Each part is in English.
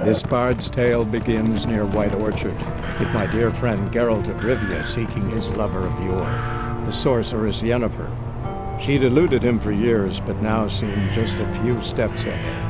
This bard's tale begins near White Orchard, with my dear friend Geralt of Rivia seeking his lover of yore, the sorceress Yennefer. She'd eluded him for years, but now seemed just a few steps ahead.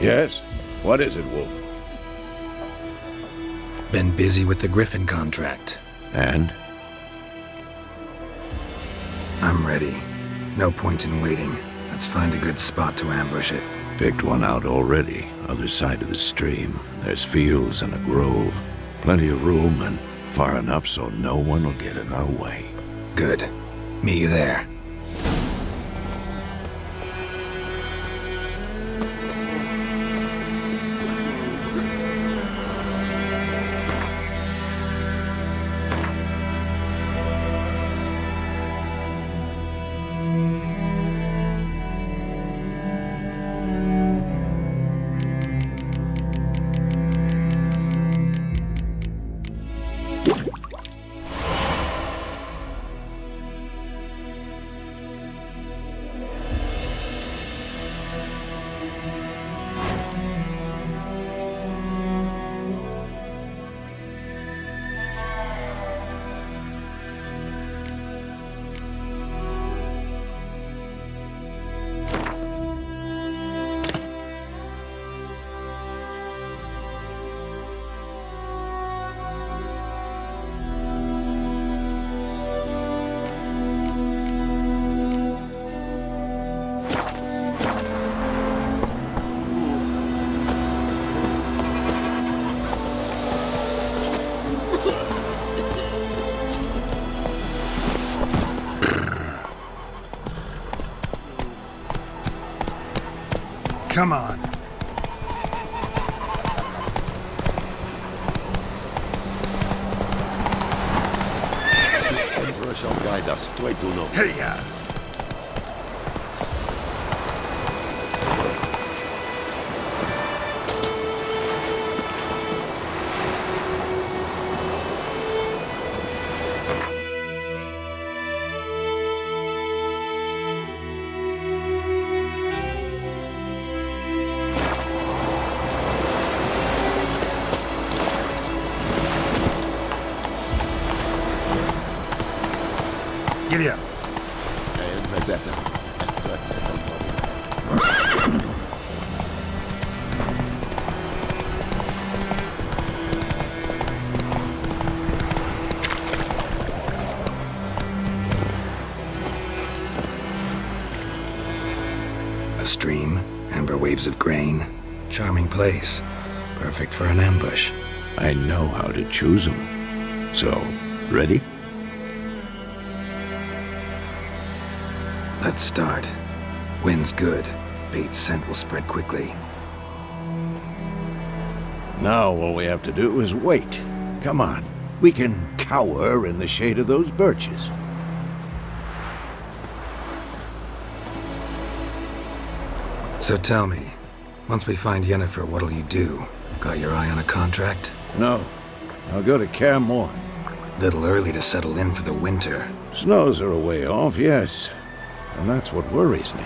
Yes? What is it, Wolf? Been busy with the Griffin contract. And? I'm ready. No point in waiting. Let's find a good spot to ambush it. Picked one out already. Other side of the stream. There's fields and a grove. Plenty of room and far enough so no one will get in our way. Good. Meet you there. Come on. The Emperor shall guide us straight to Lord. Hey-ya! Giddy up. A stream, amber waves of grain. Charming place. Perfect for an ambush. I know how to choose them. So, ready? Let's start. Wind's good. Bait's scent will spread quickly. Now all we have to do is wait. Come on. We can cower in the shade of those birches. So tell me, once we find Yennefer, what'll you do? Got your eye on a contract? No. I'll go to Kaer Morhen. Little early to settle in for the winter. Snows are a way off, yes. And that's what worries me.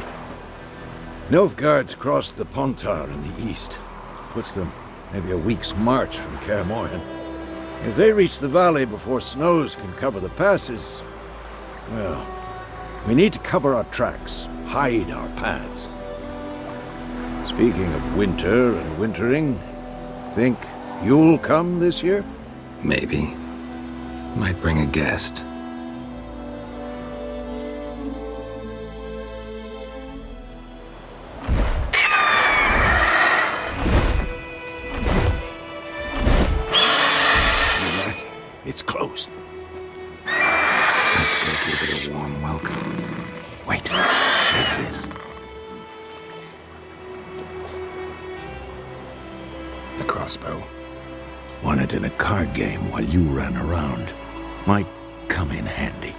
Nilfgaard's crossed the Pontar in the east. Puts them maybe a week's march from Kaer Morhen. If they reach the valley before snows can cover the passes, well, we need to cover our tracks, hide our paths. Speaking of winter and wintering, think you'll come this year? Maybe. Might bring a guest. It's closed. Let's go give it a warm welcome. Wait. Take this. A crossbow. Won it in a card game while you ran around. Might come in handy.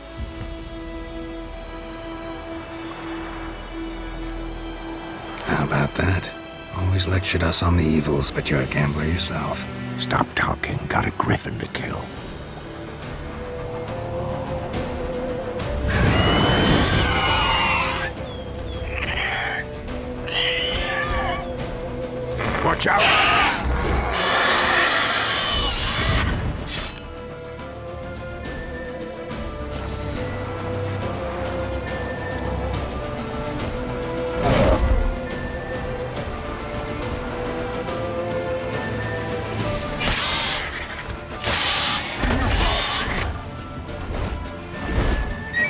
How about that? Always lectured us on the evils, but you're a gambler yourself. Stop talking. Got a griffin to kill. Watch out!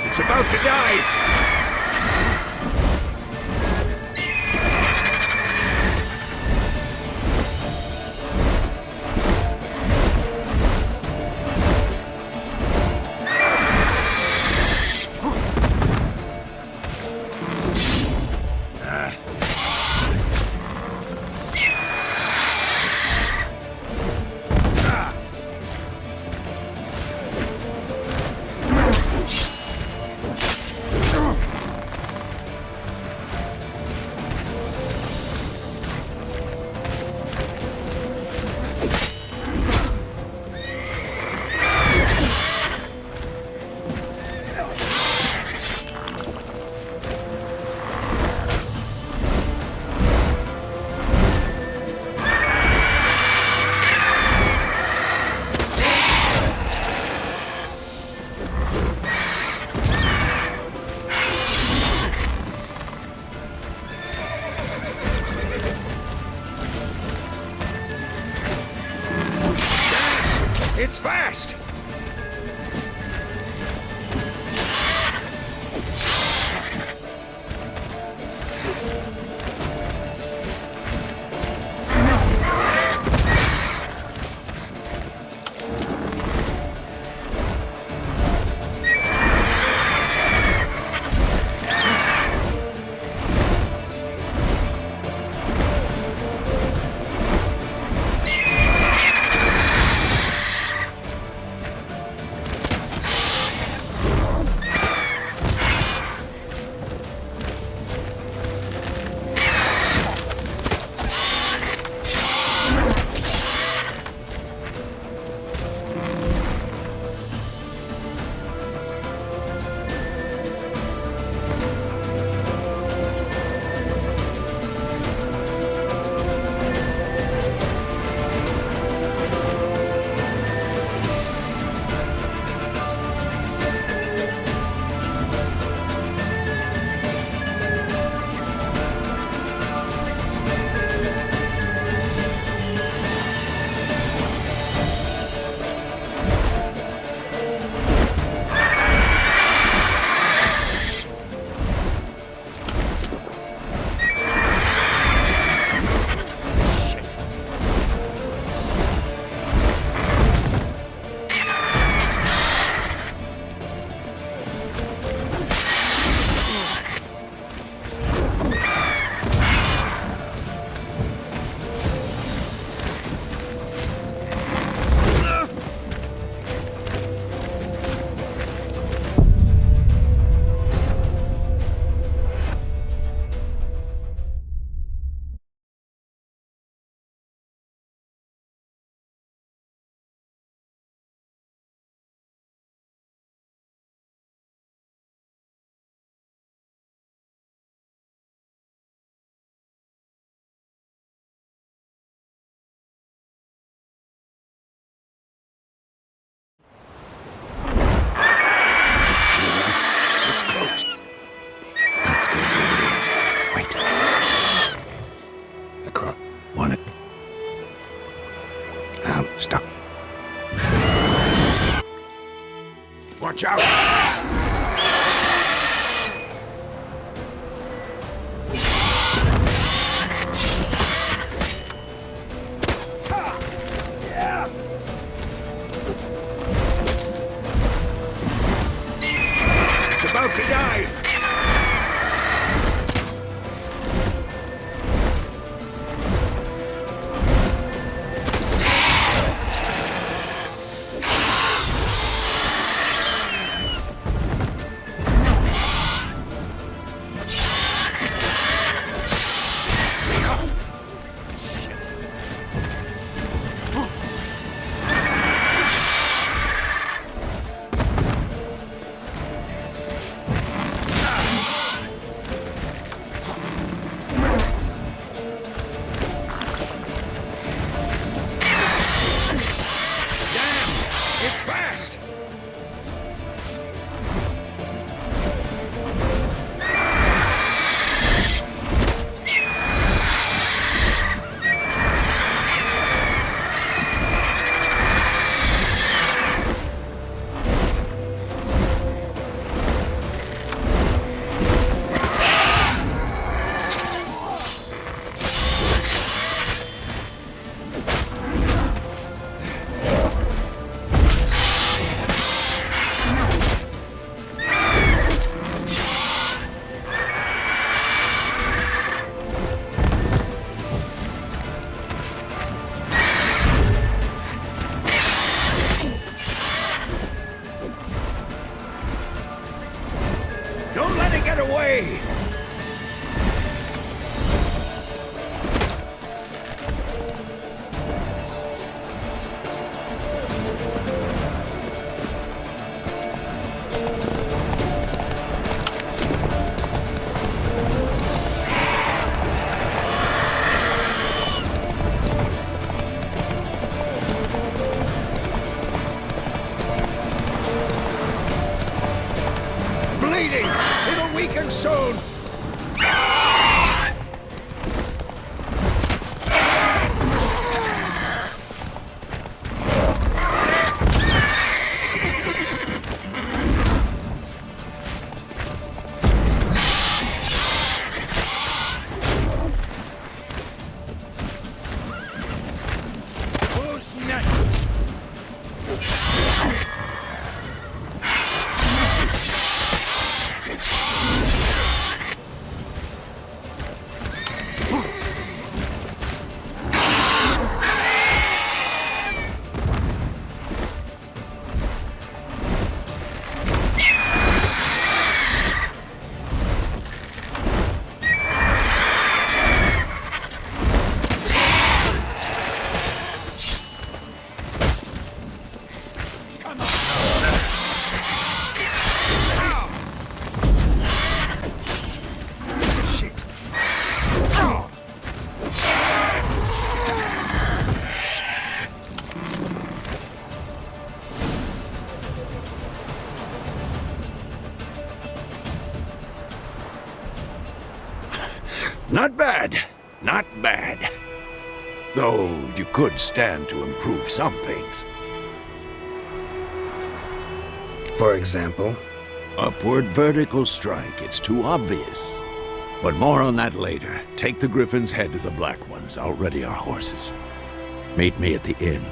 It's about to dive! It's fast! Stop. Watch out! away! Bleeding! It'll weaken soon! Who's next? Not bad. Not bad. Though you could stand to improve some things. For example? Upward vertical strike. It's too obvious. But more on that later. Take the Griffin's head to the Black Ones. I'll ready our horses. Meet me at the inn.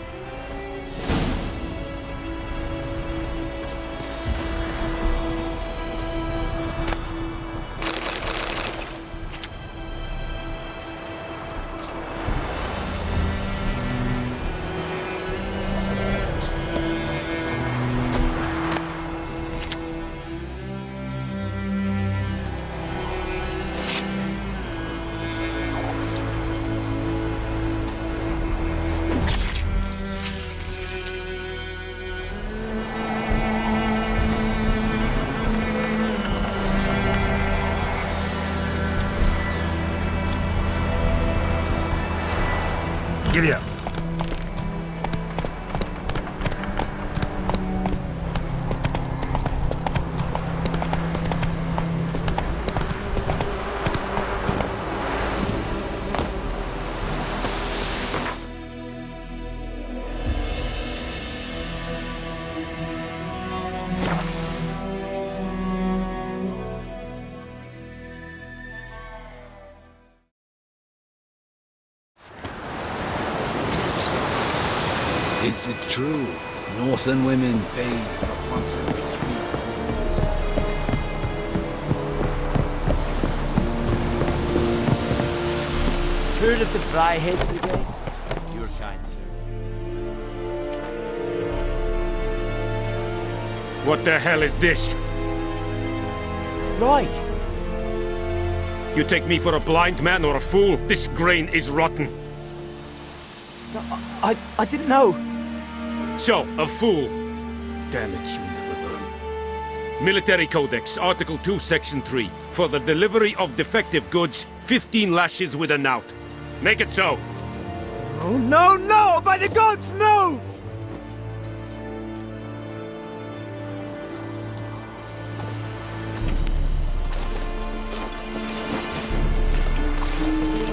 Giddy up. Is it true? Northern women bathe for once every 3 years. Heard of the Fryhead Brigade? Your kind, sir. What the hell is this? Right. You take me for a blind man or a fool? This grain is rotten. No, I didn't know. So, a fool. Damn it, you never learn. Military Codex, Article 2, Section 3. For the delivery of defective goods, 15 lashes with a knout. Make it so. Oh, no, no! By the gods, no!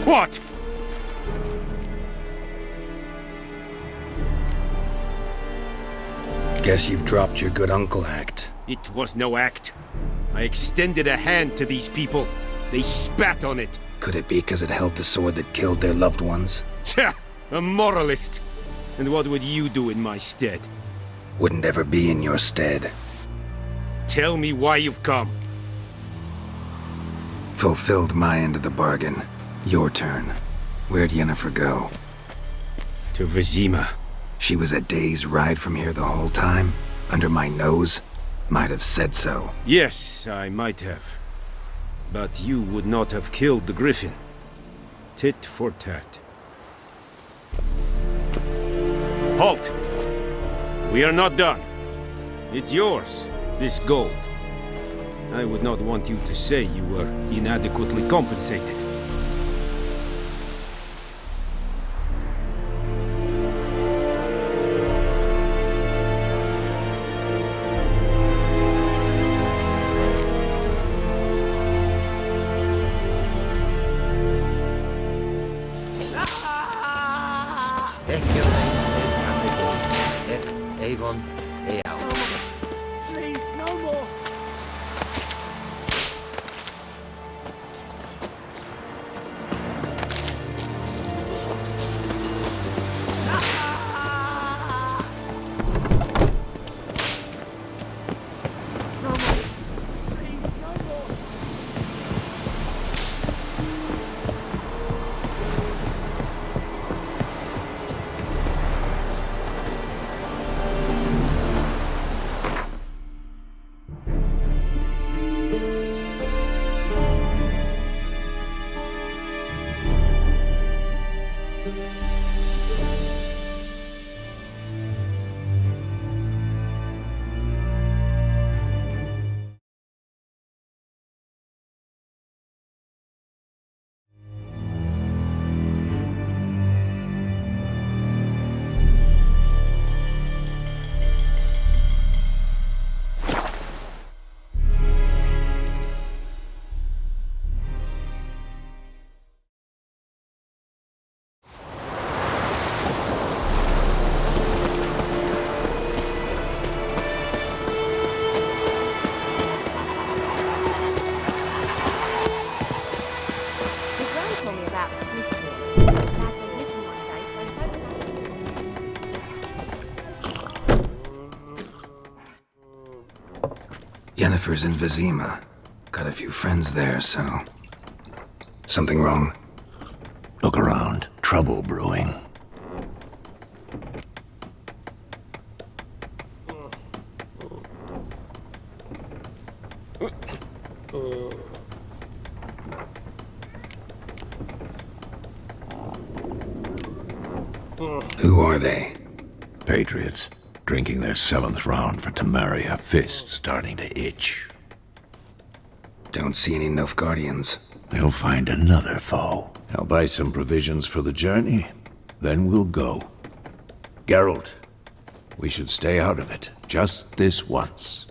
What? Guess you've dropped your good uncle act. It was no act. I extended a hand to these people. They spat on it. Could it be because it held the sword that killed their loved ones? Tja, a moralist. And what would you do in my stead? Wouldn't ever be in your stead. Tell me why you've come. Fulfilled my end of the bargain. Your turn. Where'd Yennefer go? To Vizima. She was a day's ride from here the whole time? Under my nose? Might have said so. Yes, I might have. But you would not have killed the griffin. Tit for tat. Halt! We are not done. It's yours, this gold. I would not want you to say you were inadequately compensated. Avon, Please, no more! No more! Please, no more! Yennefer's in Vizima. Got a few friends there, so... Something wrong? Look around. Trouble brewing. Who are they? Patriots. Drinking their 7th round for Temeria. Fist starting to itch. Don't see any Nilfgaardians. They'll find another foe. I'll buy some provisions for the journey. Then we'll go. Geralt, we should stay out of it. Just this once.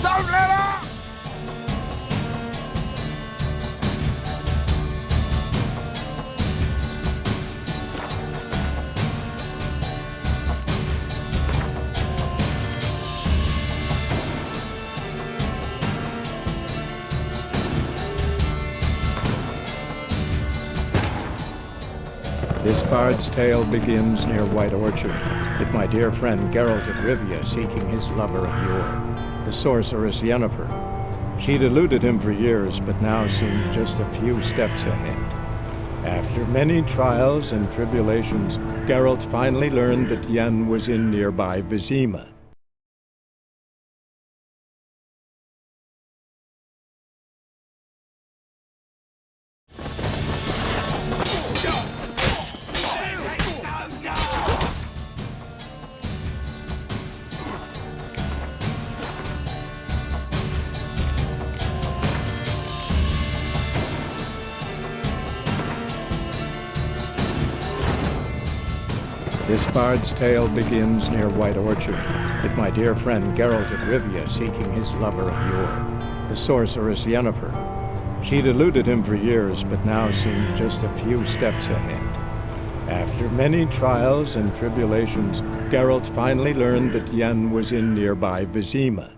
Don't let her! This bard's tale begins near White Orchard, with my dear friend Geralt of Rivia seeking his lover of yore, the sorceress Yennefer. She'd eluded him for years, but now seemed just a few steps ahead. After many trials and tribulations, Geralt finally learned that Yen was in nearby Vizima. This bard's tale begins near White Orchard, with my dear friend Geralt of Rivia seeking his lover of yore, the sorceress Yennefer. She'd eluded him for years, but now seemed just a few steps ahead. After many trials and tribulations, Geralt finally learned that Yen was in nearby Vizima.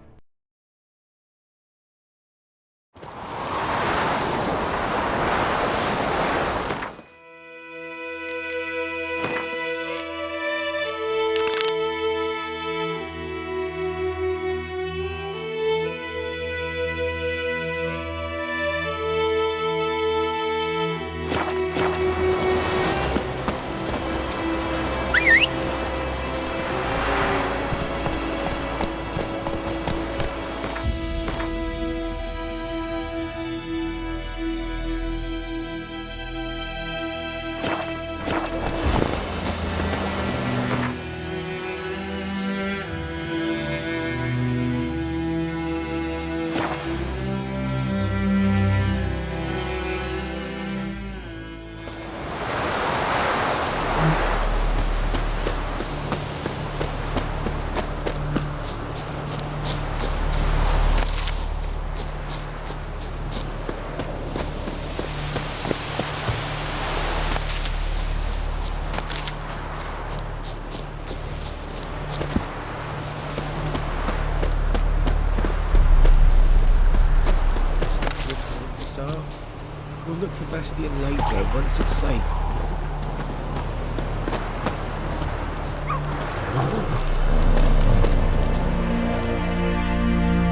look for Bastion later, once it's safe.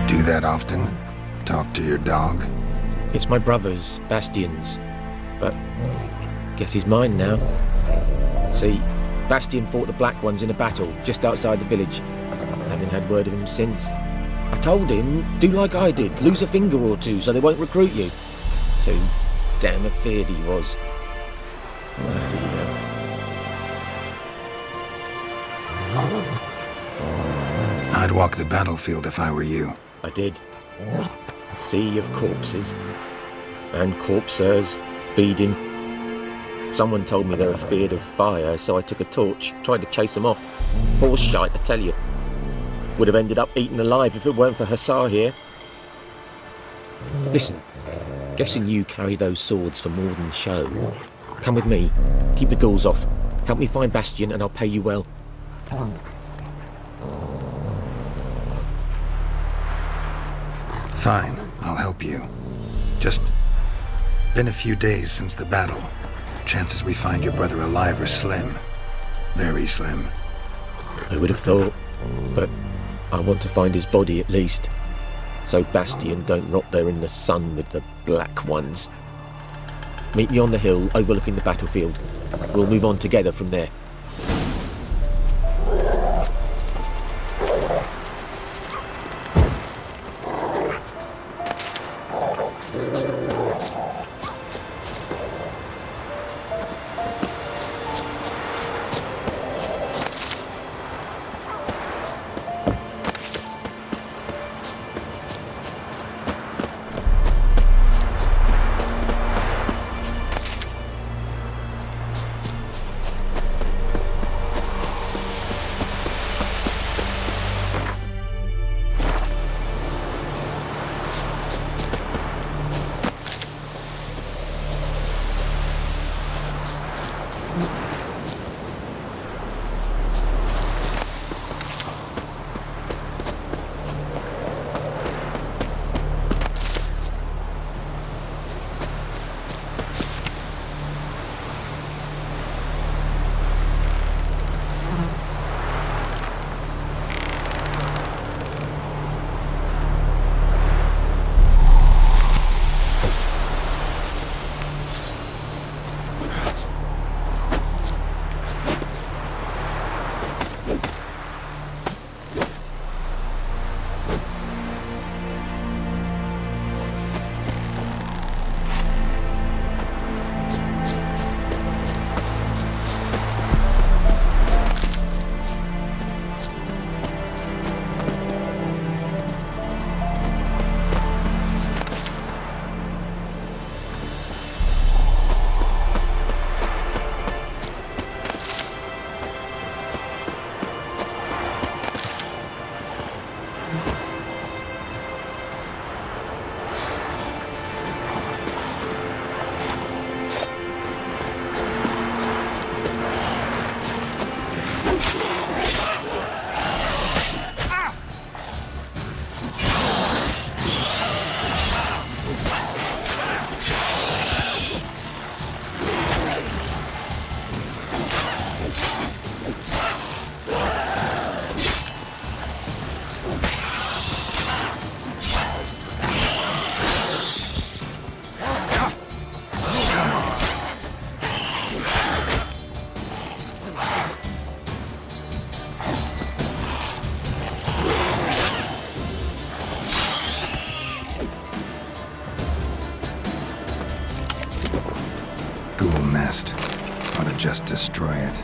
Do that often? Talk to your dog? It's my brother's, Bastion's. But guess he's mine now. See, Bastion fought the Black Ones in a battle just outside the village. I haven't had word of him since. I told him, do like I did, lose a finger or two so they won't recruit you. Too damn afeard he was. Bloody hell. I'd walk the battlefield if I were you. I did. A sea of corpses. And corpsers feeding. Someone told me they were feared of fire, so I took a torch, tried to chase them off. Horse shite, I tell you. Would have ended up eaten alive if it weren't for Hussar here. Listen, guessing you carry those swords for more than show. Come with me, keep the ghouls off. Help me find Bastion and I'll pay you well. Fine, I'll help you. Just been a few days since the battle. Chances we find your brother alive are slim. Very slim. I would have thought, but I want to find his body at least. So Bastion don't rot there in the sun with the Black Ones. Meet me on the hill overlooking the battlefield. We'll move on together from there. Ought to just destroy it.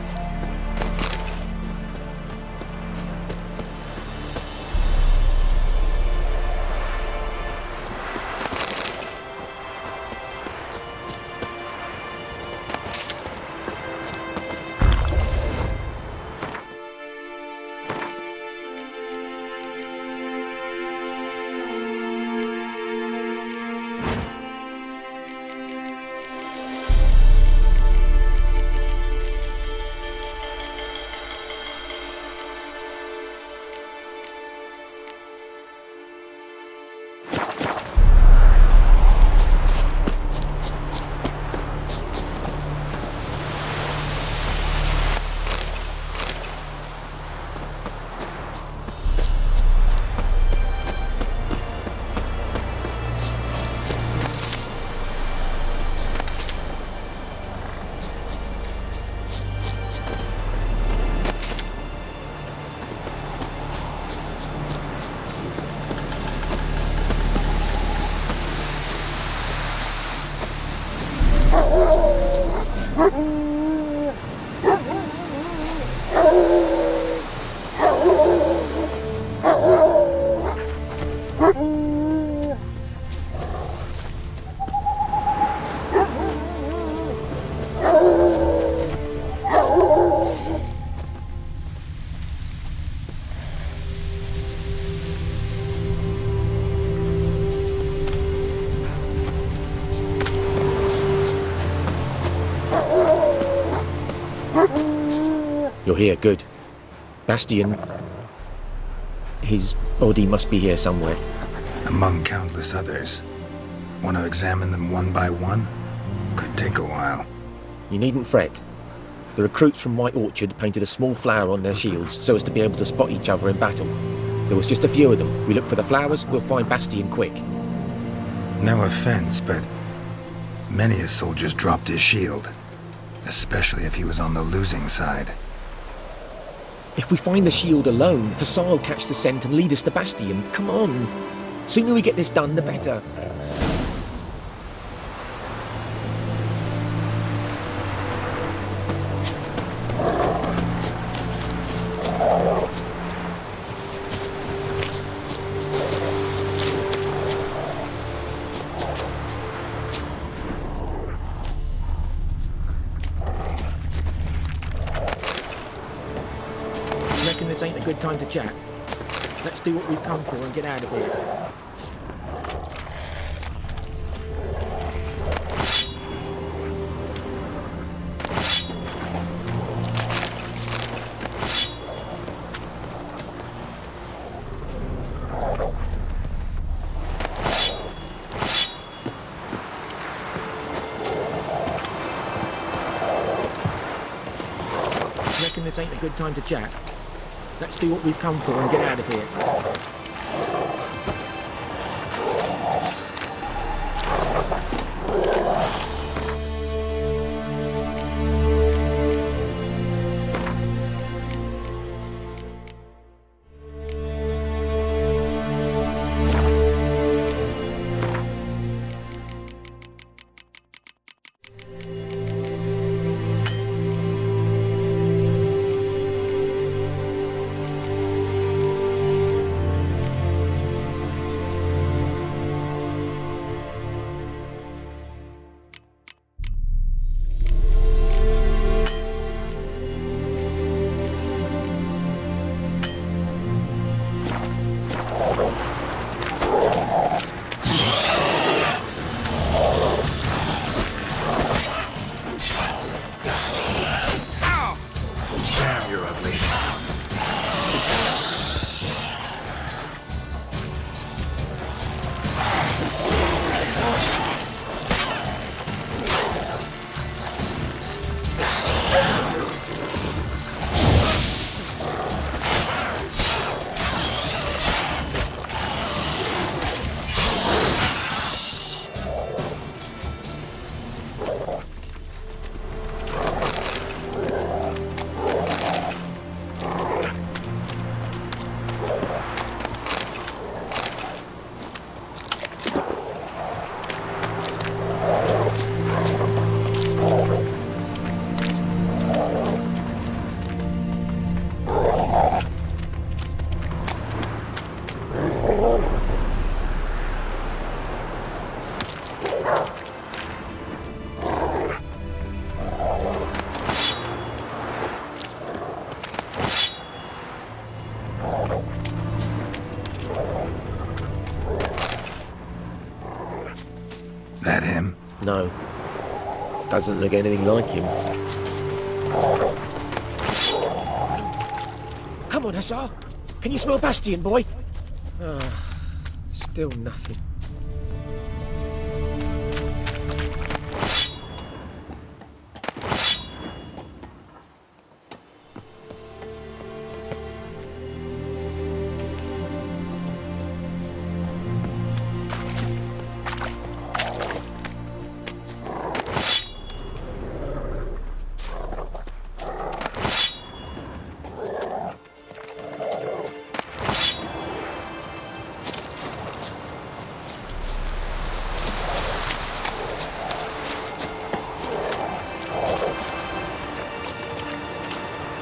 You're here, good. Bastian... his body must be here somewhere. Among countless others. Want to examine them one by one? Could take a while. You needn't fret. The recruits from White Orchard painted a small flower on their shields so as to be able to spot each other in battle. There was just a few of them. We look for the flowers, we'll find Bastian quick. No offense, but many a soldier's dropped his shield. Especially if he was on the losing side. If we find the shield alone, Hussar will catch the scent and lead us to Bastian. Come on. Sooner we get this done, the better. Reckon this ain't a good time to chat. Let's do what we've come for and get out of here. Reckon this ain't a good time to chat. Let's do what we've come for and get out of here. That him? No. Doesn't look anything like him. Come on, Hussar. Can you smell Bastian, boy? Still nothing.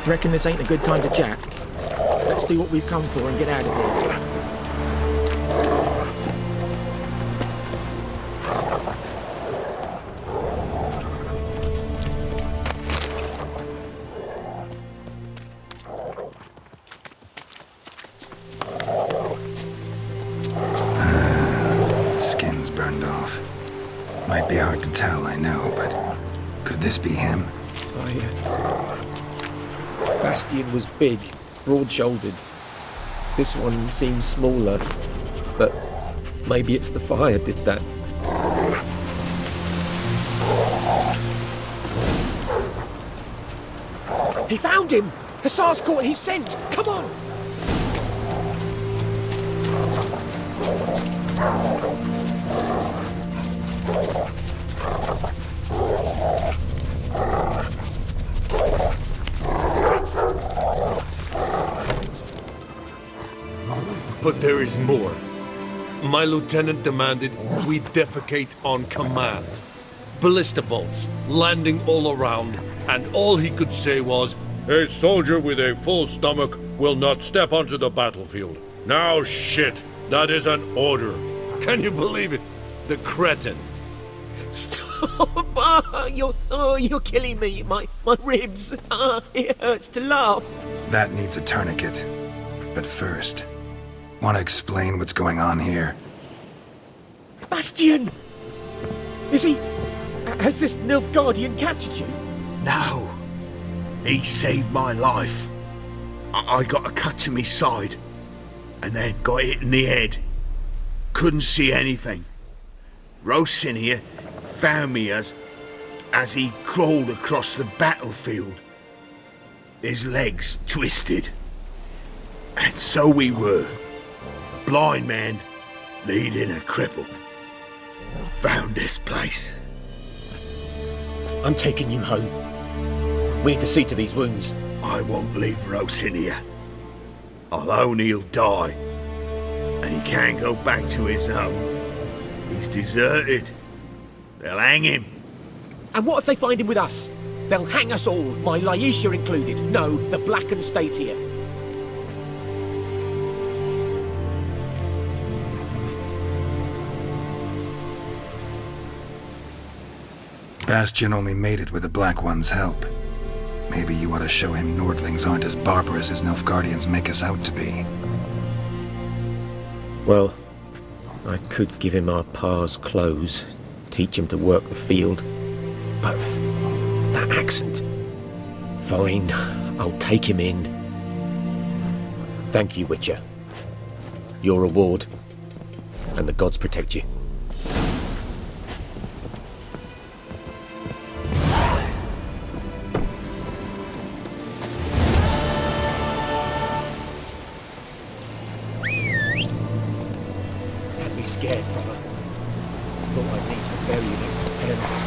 Reckon this ain't a good time to chat? Let's do what we've come for and get out of here. Skin's burned off. Might be hard to tell, I know, but could this be him? Bastion was big, broad-shouldered. This one seems smaller, but maybe it's the fire did that. He found him! Hussar's caught his scent! Come on! But there is more. My lieutenant demanded we defecate on command. Ballista bolts landing all around, and all he could say was, "A soldier with a full stomach will not step onto the battlefield." Now shit, that is an order. Can you believe it? The cretin. Stop! You're killing me. My ribs. It hurts to laugh. That needs a tourniquet. But first, want to explain what's going on here? Bastion! Is he... Has this Nilfgaardian captured you? No. He saved my life. I got a cut to my side, and then got hit in the head. Couldn't see anything. Rosinia found me as he crawled across the battlefield. His legs twisted. And so we were. Blind man leading a cripple. Found this place. I'm taking you home. We need to see to these wounds. I won't leave Rosinia. Alone he'll die. And he can't go back to his home. He's deserted. They'll hang him. And what if they find him with us? They'll hang us all, my Laisha included. No, the Blacken stays here. Bastion only made it with the Black One's help. Maybe you ought to show him Nordlings aren't as barbarous as Nilfgaardians make us out to be. Well, I could give him our pa's clothes, teach him to work the field. But that accent... Fine, I'll take him in. Thank you, Witcher. Your reward. And the gods protect you. Had me scared, brother. Thought I'd need to bury you next to the parents.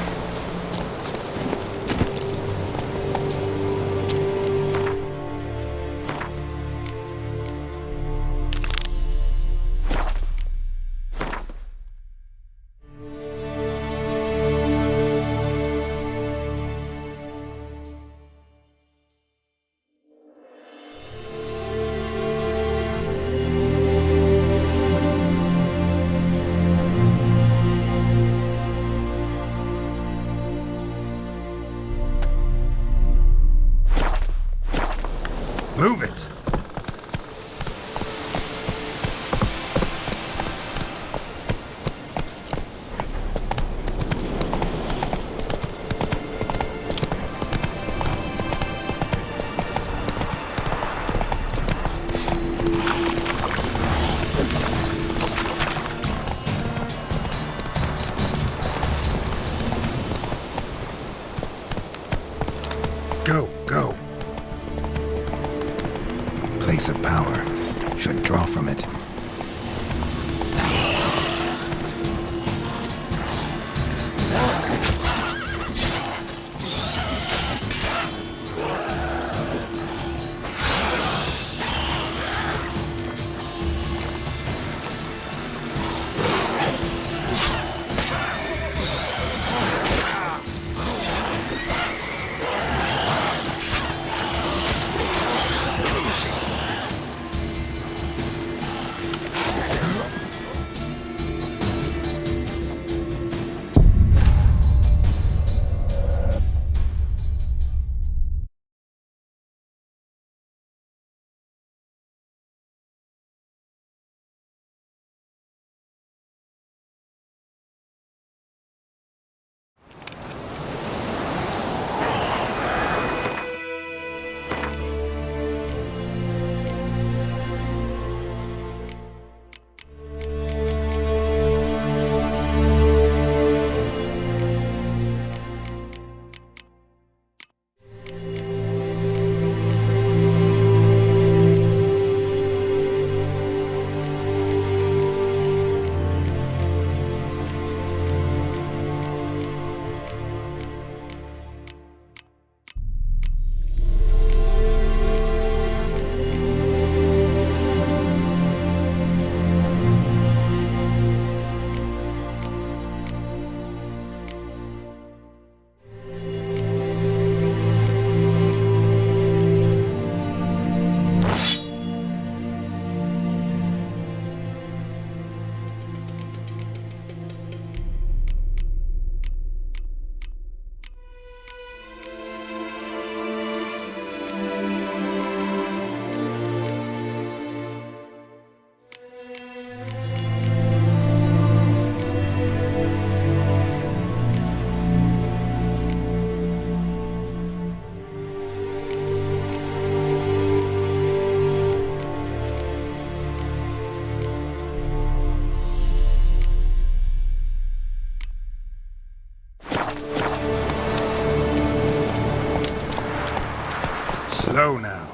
Slow now.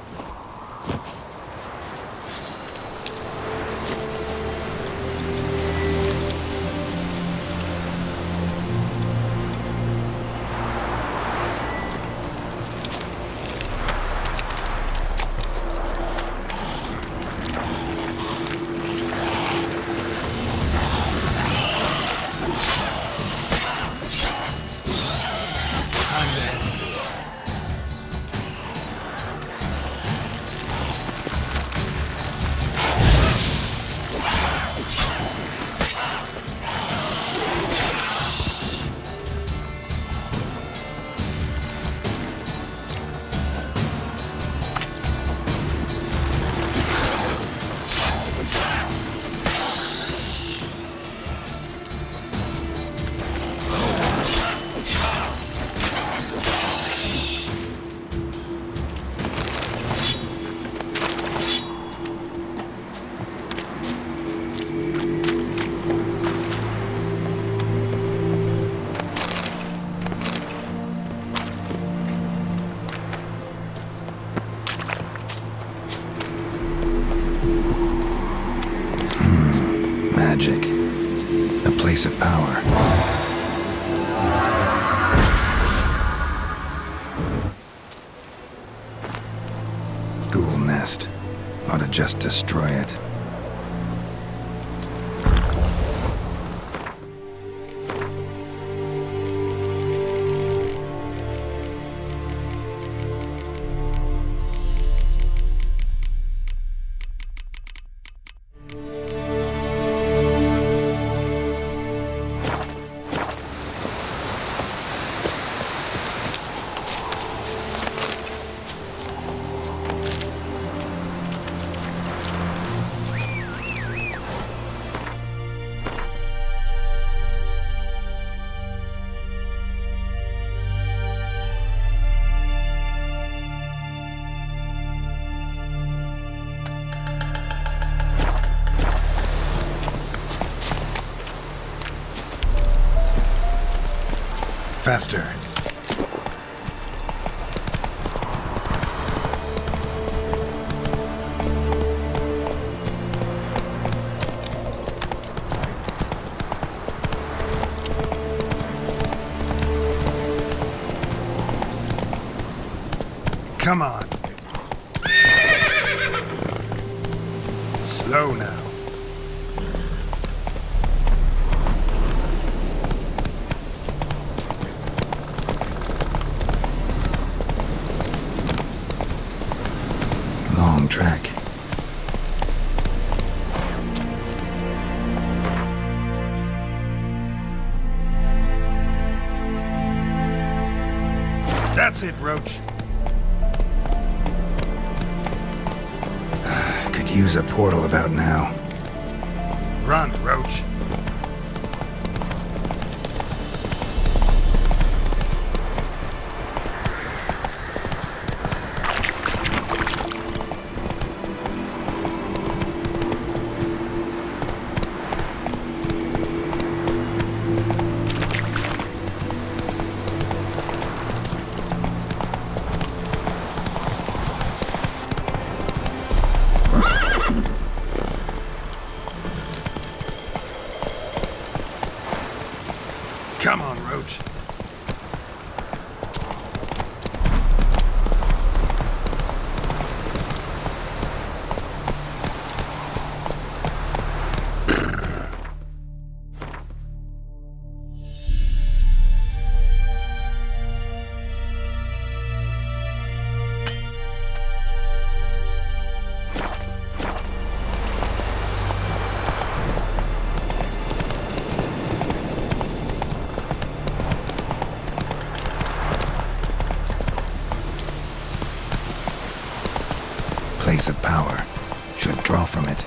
Magic. A place of power. Ghoul nest. Ought to just destroy it. Faster. Come on. Slow now. Long track. That's it, Roach. Could use a portal about now. Run, Roach. Come on, Roach. Place of power. Should draw from it.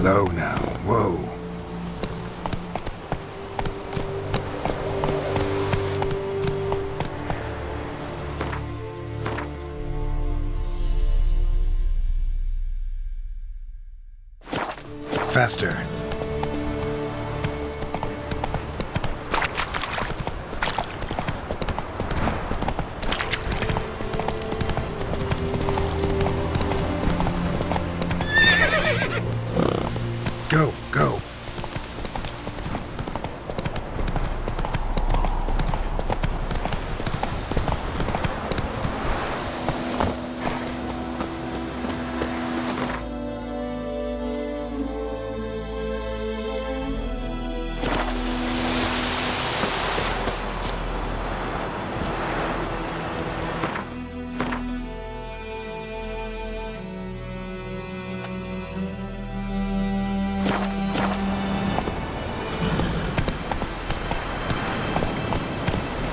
Slow now. Whoa. Faster. Go, go.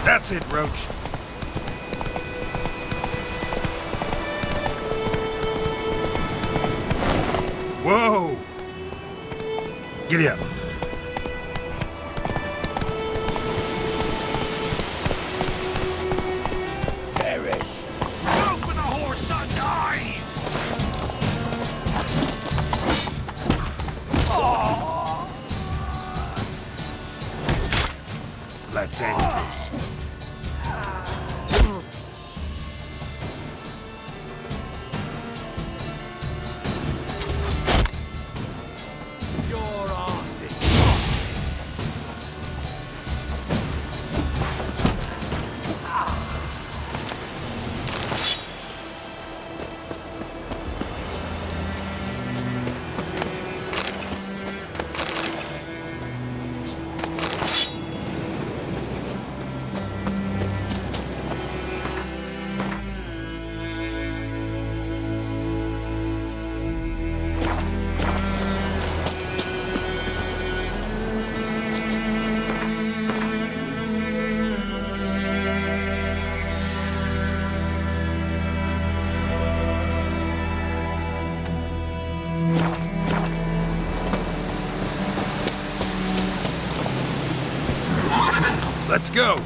That's it, Roach. Whoa! Giddy up. Perish. Open the horse son's eyes! Let's end this. Your asses. Let's go!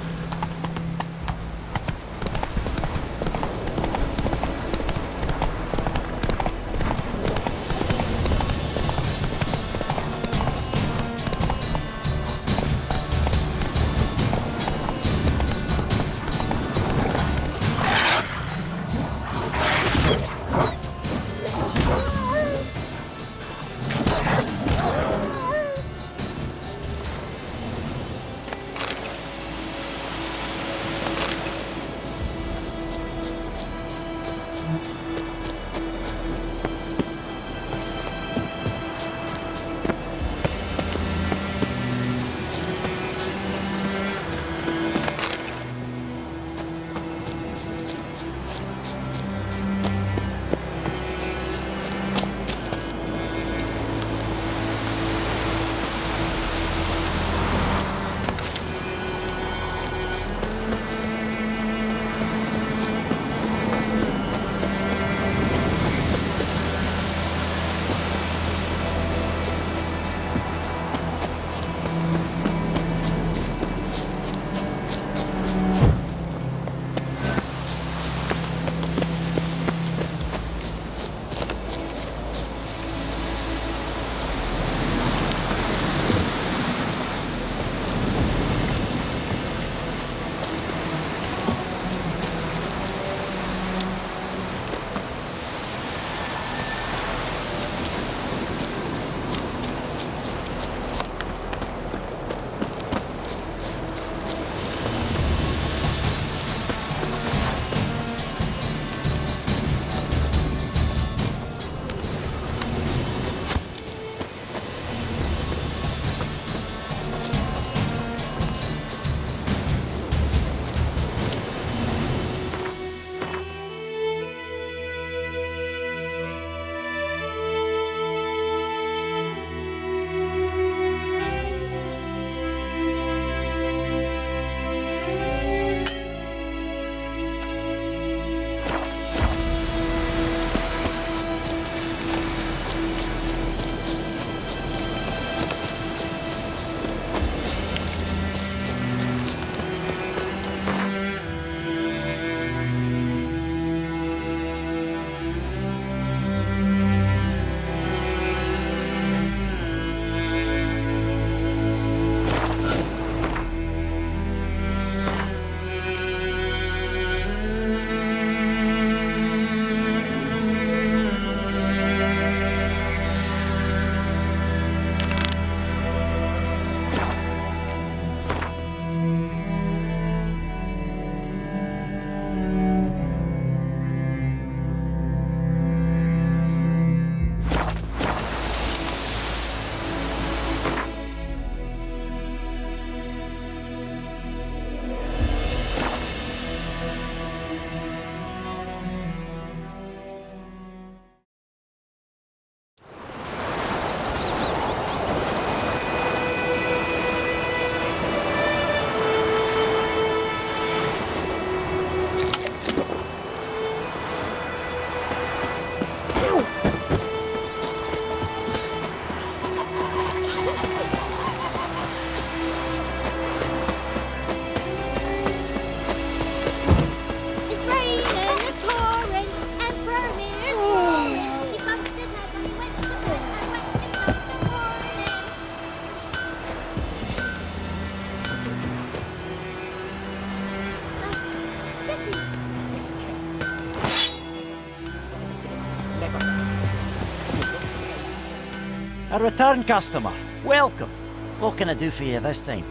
A return customer. Welcome. What can I do for you this time?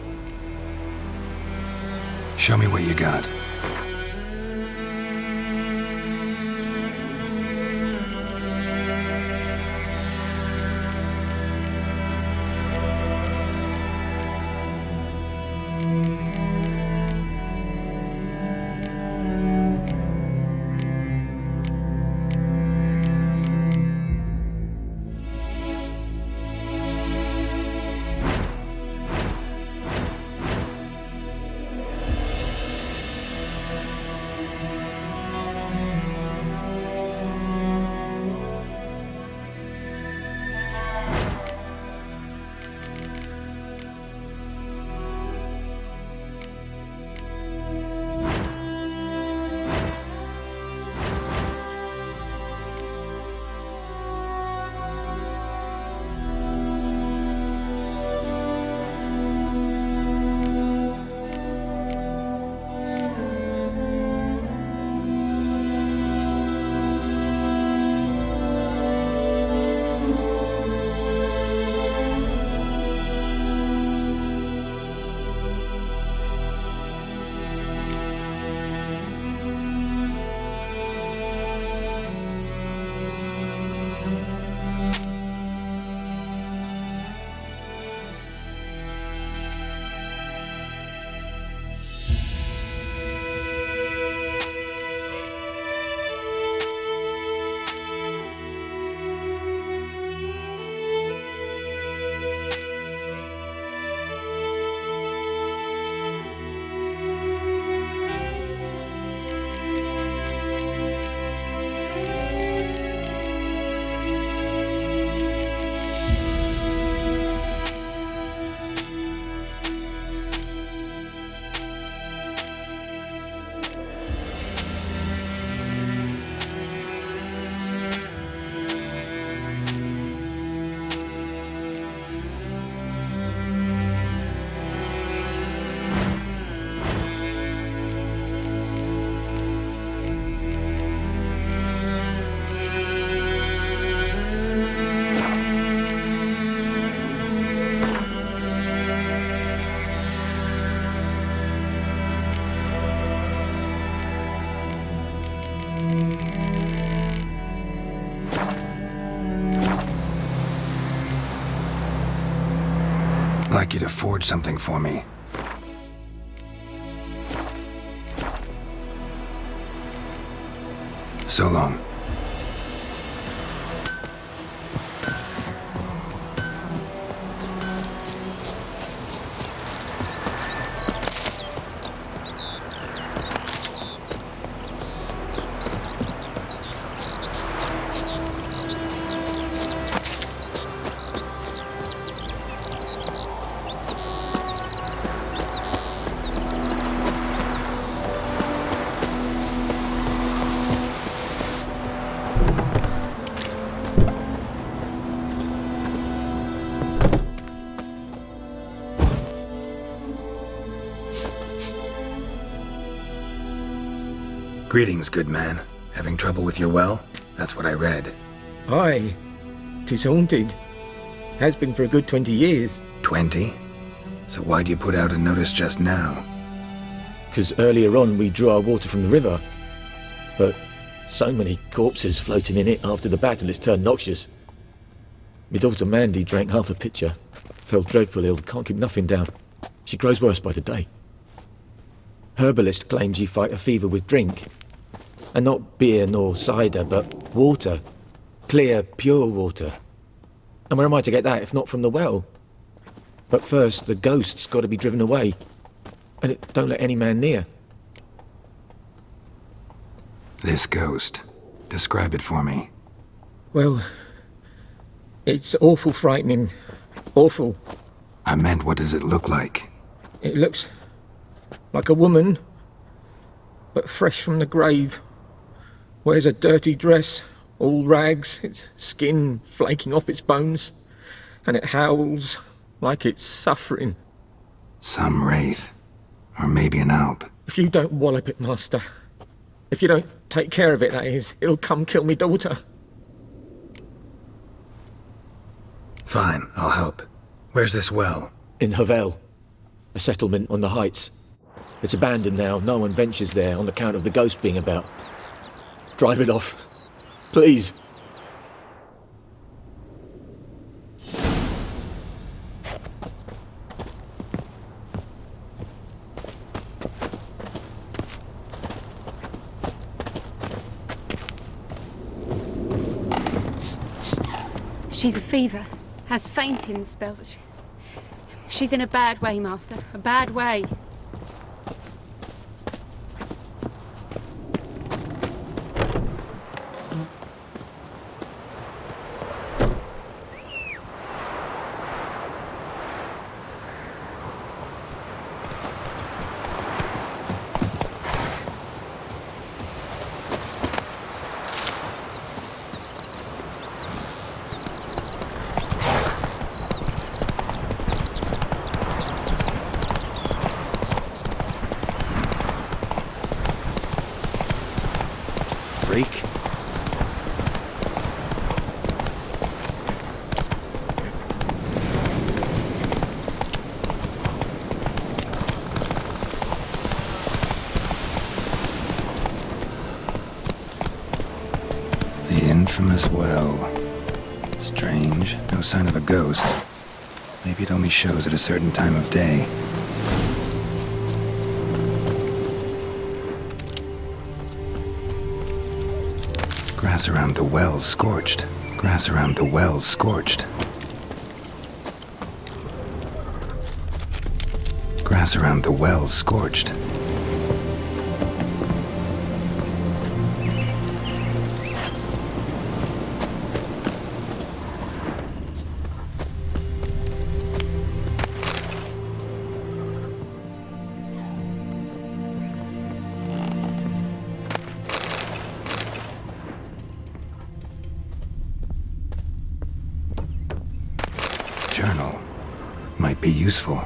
Show me what you got. I'd like you to forge something for me. So long. Greetings, good man. Having trouble with your well? That's what I read. Aye. 'Tis haunted. Has been for a good 20 years. 20? So why'd you put out a notice just now? 'Cause earlier on we drew our water from the river. But so many corpses floating in it after the battle it's turned noxious. My daughter Mandy drank half a pitcher. Fell dreadful ill, can't keep nothing down. She grows worse by the day. Herbalist claims you fight a fever with drink. And not beer nor cider, but water. Clear, pure water. And where am I to get that if not from the well? But first, the ghost's got to be driven away. And it don't let any man near. This ghost. Describe it for me. Well, it's awful frightening. Awful. I meant, what does it look like? It looks like a woman, but fresh from the grave. Wears a dirty dress, all rags, its skin flaking off its bones, and it howls like it's suffering. Some wraith. Or maybe an alp. If you don't wallop it, Master, if you don't take care of it, that is, it'll come kill me daughter. Fine, I'll help. Where's this well? In Havel, a settlement on the heights. It's abandoned now. No one ventures there on account of the ghost being about. Drive it off. Please. She's a fever. Has fainting spells. She's in a bad way, Master. A bad way. Freak. The infamous well. Strange. No sign of a ghost. Maybe it only shows at a certain time of day. Grass around the well scorched. Grass around the well scorched. Grass around the well scorched. Journal might be useful.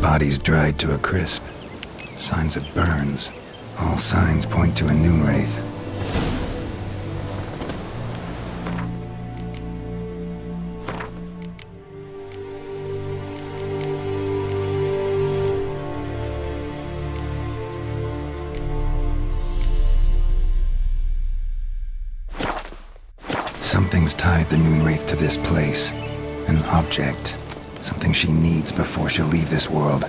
Bodies dried to a crisp. Signs of burns. All signs point to a noon wraith. Something's tied the noon wraith to this place. An object. Something she needs before she'll leave this world.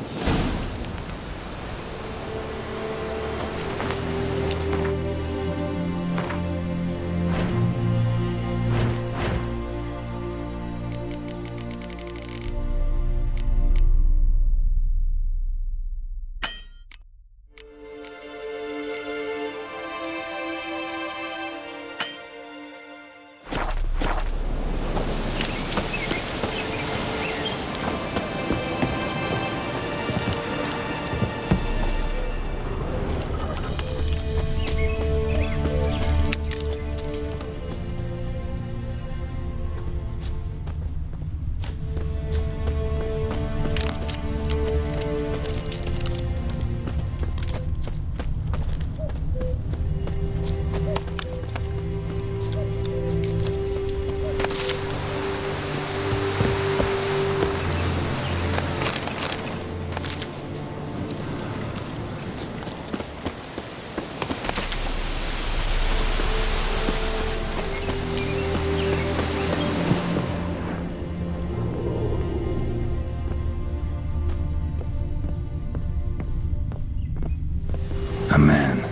man,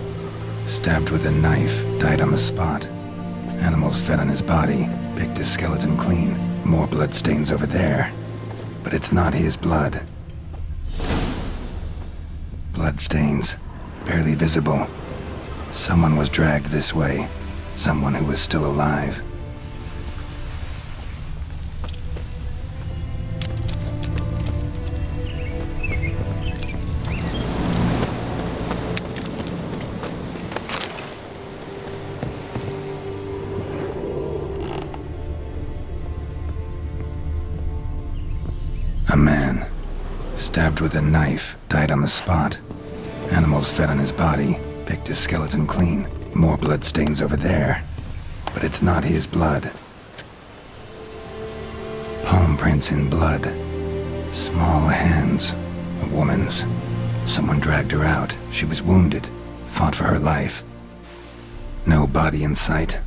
stabbed with a knife, died on the spot. Animals fed on his body, picked his skeleton clean. More bloodstains over there. But it's not his blood. Bloodstains, barely visible. Someone was dragged this way. Someone who was still alive. A man, stabbed with a knife, died on the spot. Animals fed on his body, picked his skeleton clean. More bloodstains over there. But it's not his blood. Palm prints in blood. Small hands. A woman's. Someone dragged her out. She was wounded. Fought for her life. No body in sight,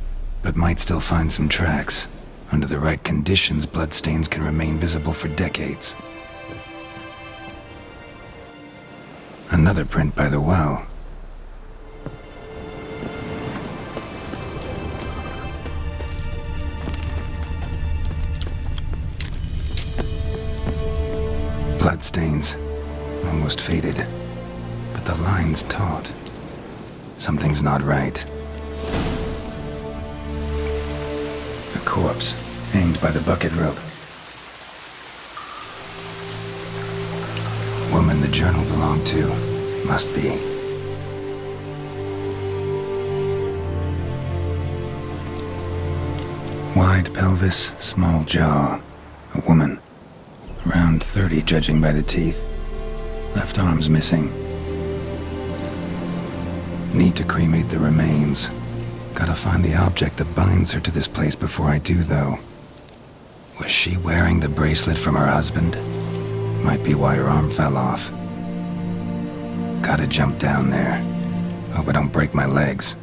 but might still find some tracks. Under the right conditions, bloodstains can remain visible for decades. Another print by the well. Bloodstains, almost faded, but the line's taut. Something's not right. A corpse, hanged by the bucket rope. Woman the journal belonged to, must be. Wide pelvis, small jaw. A woman. Around 30, judging by the teeth. Left arm's missing. Need to cremate the remains. Gotta find the object that binds her to this place before I do, though. Was she wearing the bracelet from her husband? Might be why her arm fell off. Gotta jump down there. Hope I don't break my legs.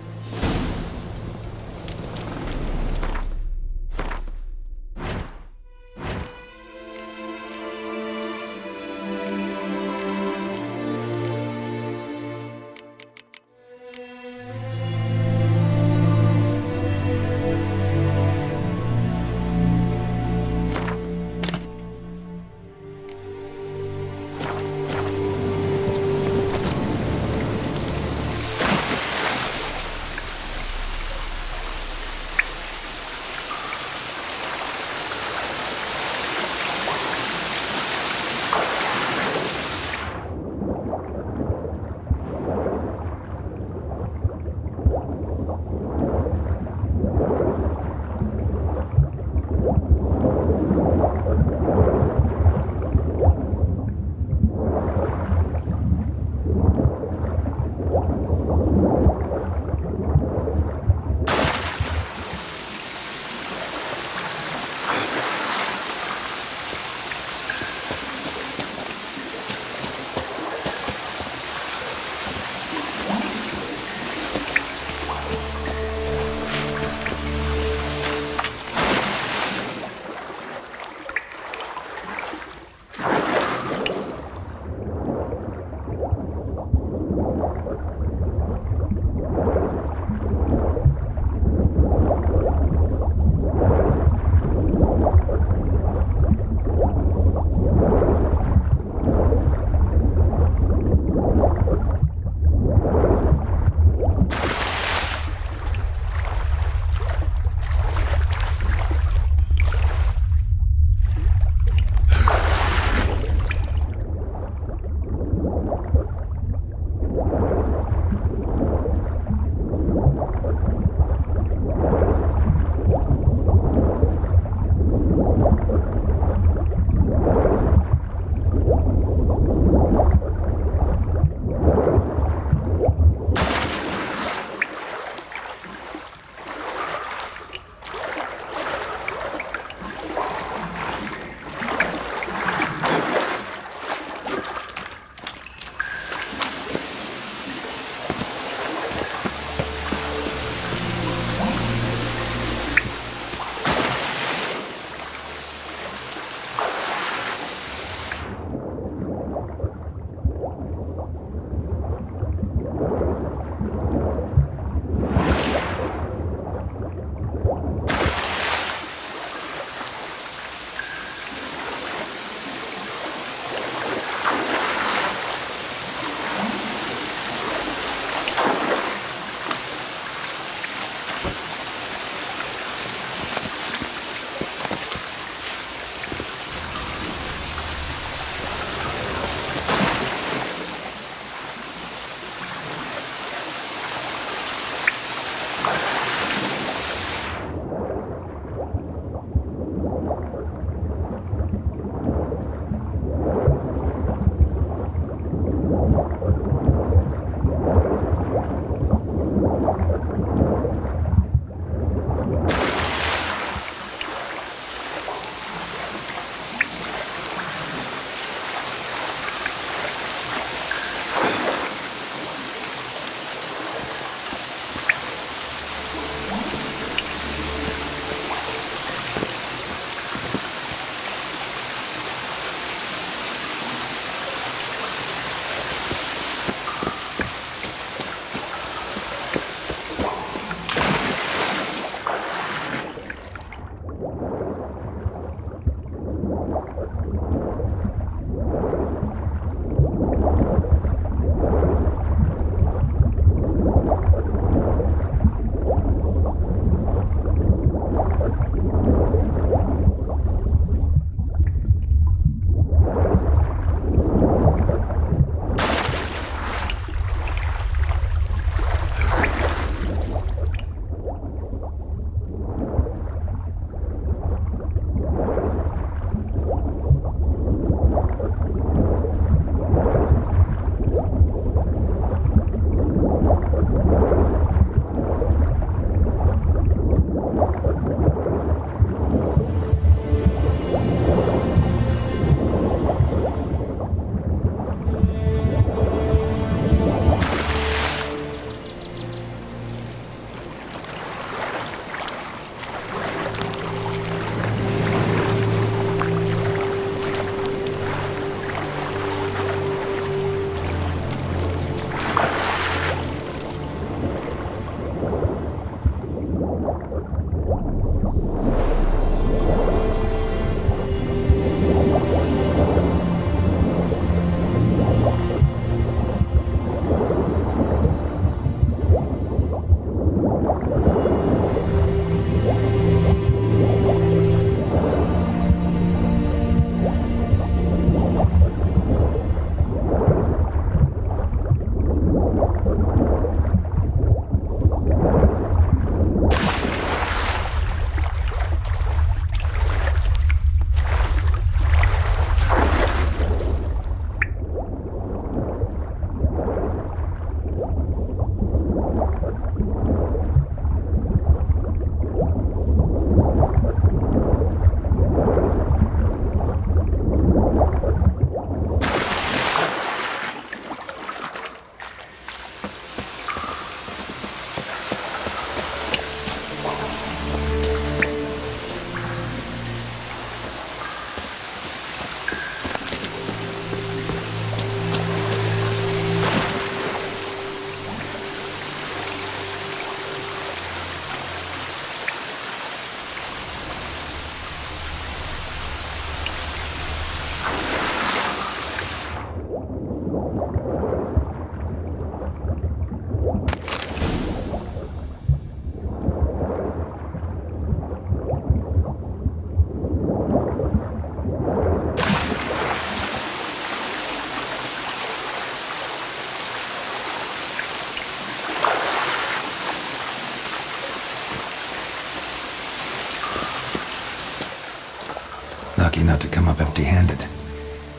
Lucky not to come up empty-handed.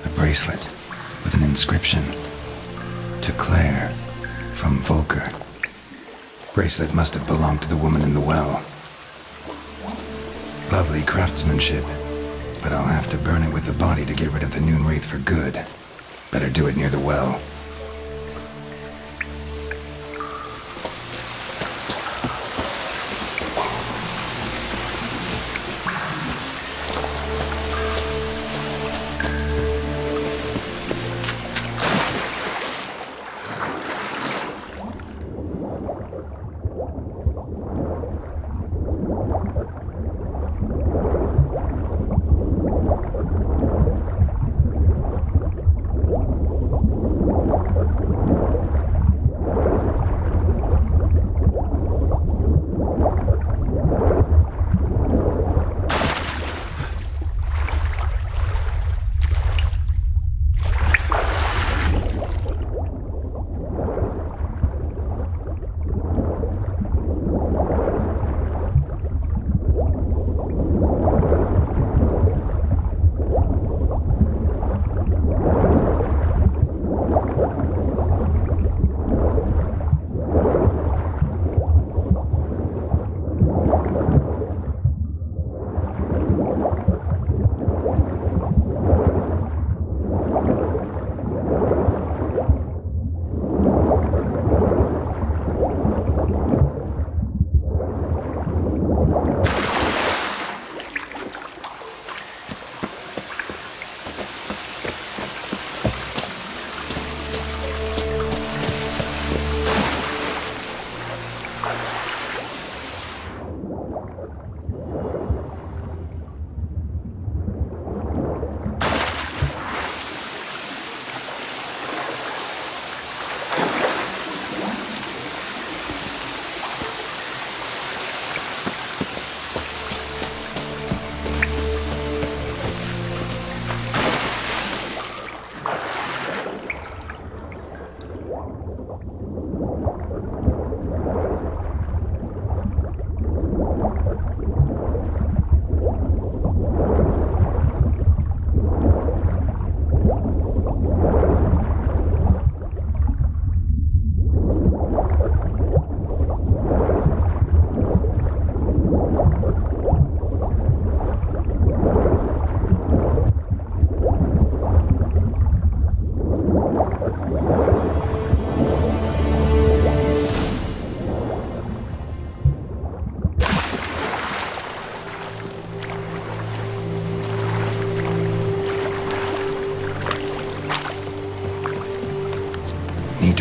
A bracelet with an inscription. To Claire, from Volker. Bracelet must have belonged to the woman in the well. Lovely craftsmanship, but I'll have to burn it with the body to get rid of the Noon Wraith for good. Better do it near the well.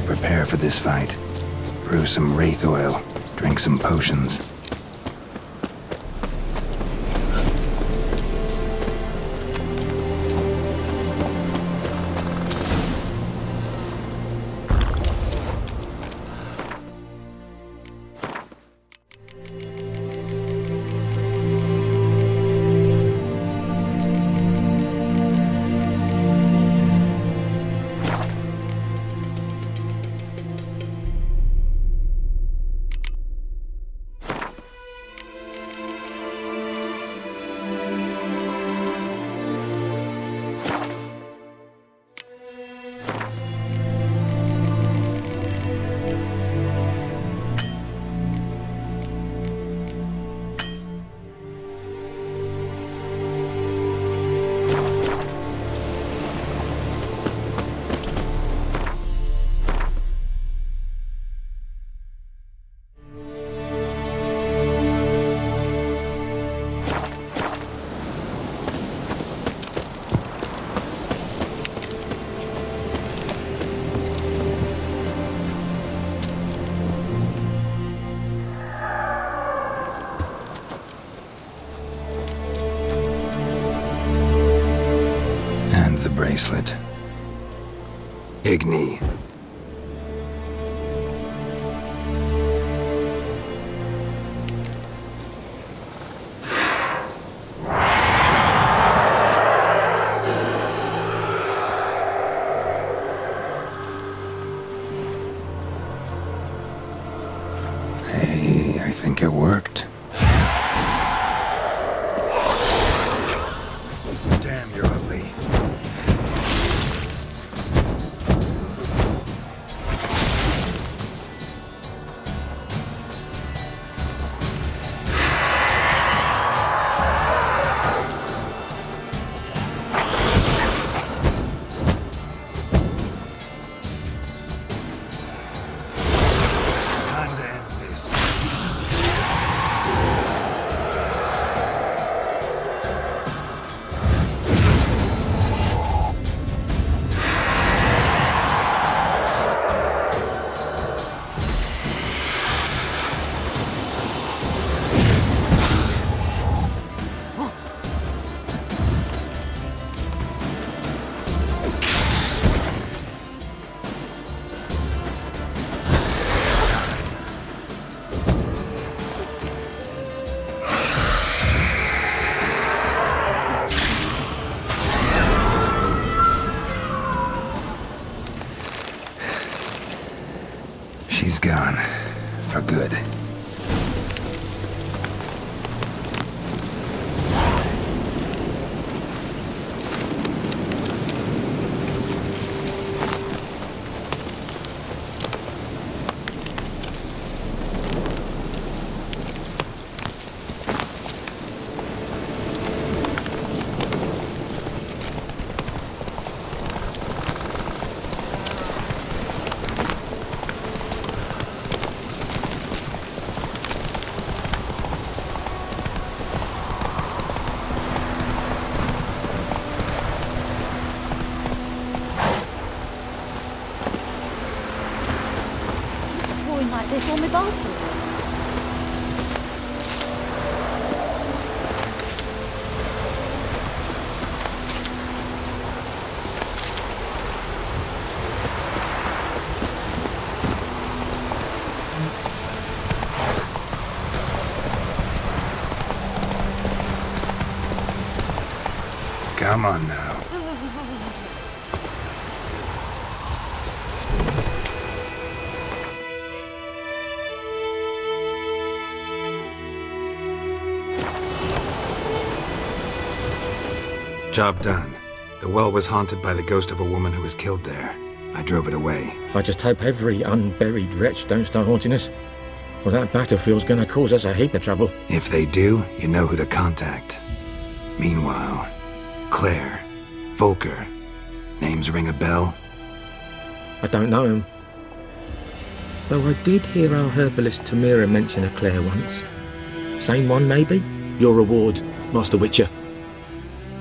Prepare for this fight. Brew some wraith oil, drink some potions. Bracelet. Igni. Hey, I think it worked. Damn, you're ugly. Time to end this. She's gone. For good. Pouring like this on my bathroom. Come on now. Job done. The well was haunted by the ghost of a woman who was killed there. I drove it away. I just hope every unburied wretch don't start haunting us. Well, that battlefield's gonna cause us a heap of trouble. If they do, you know who to contact. Meanwhile, Claire, Volker, names ring a bell? I don't know him. Though I did hear our herbalist Tamira mention a Claire once. Same one, maybe? Your reward, Master Witcher.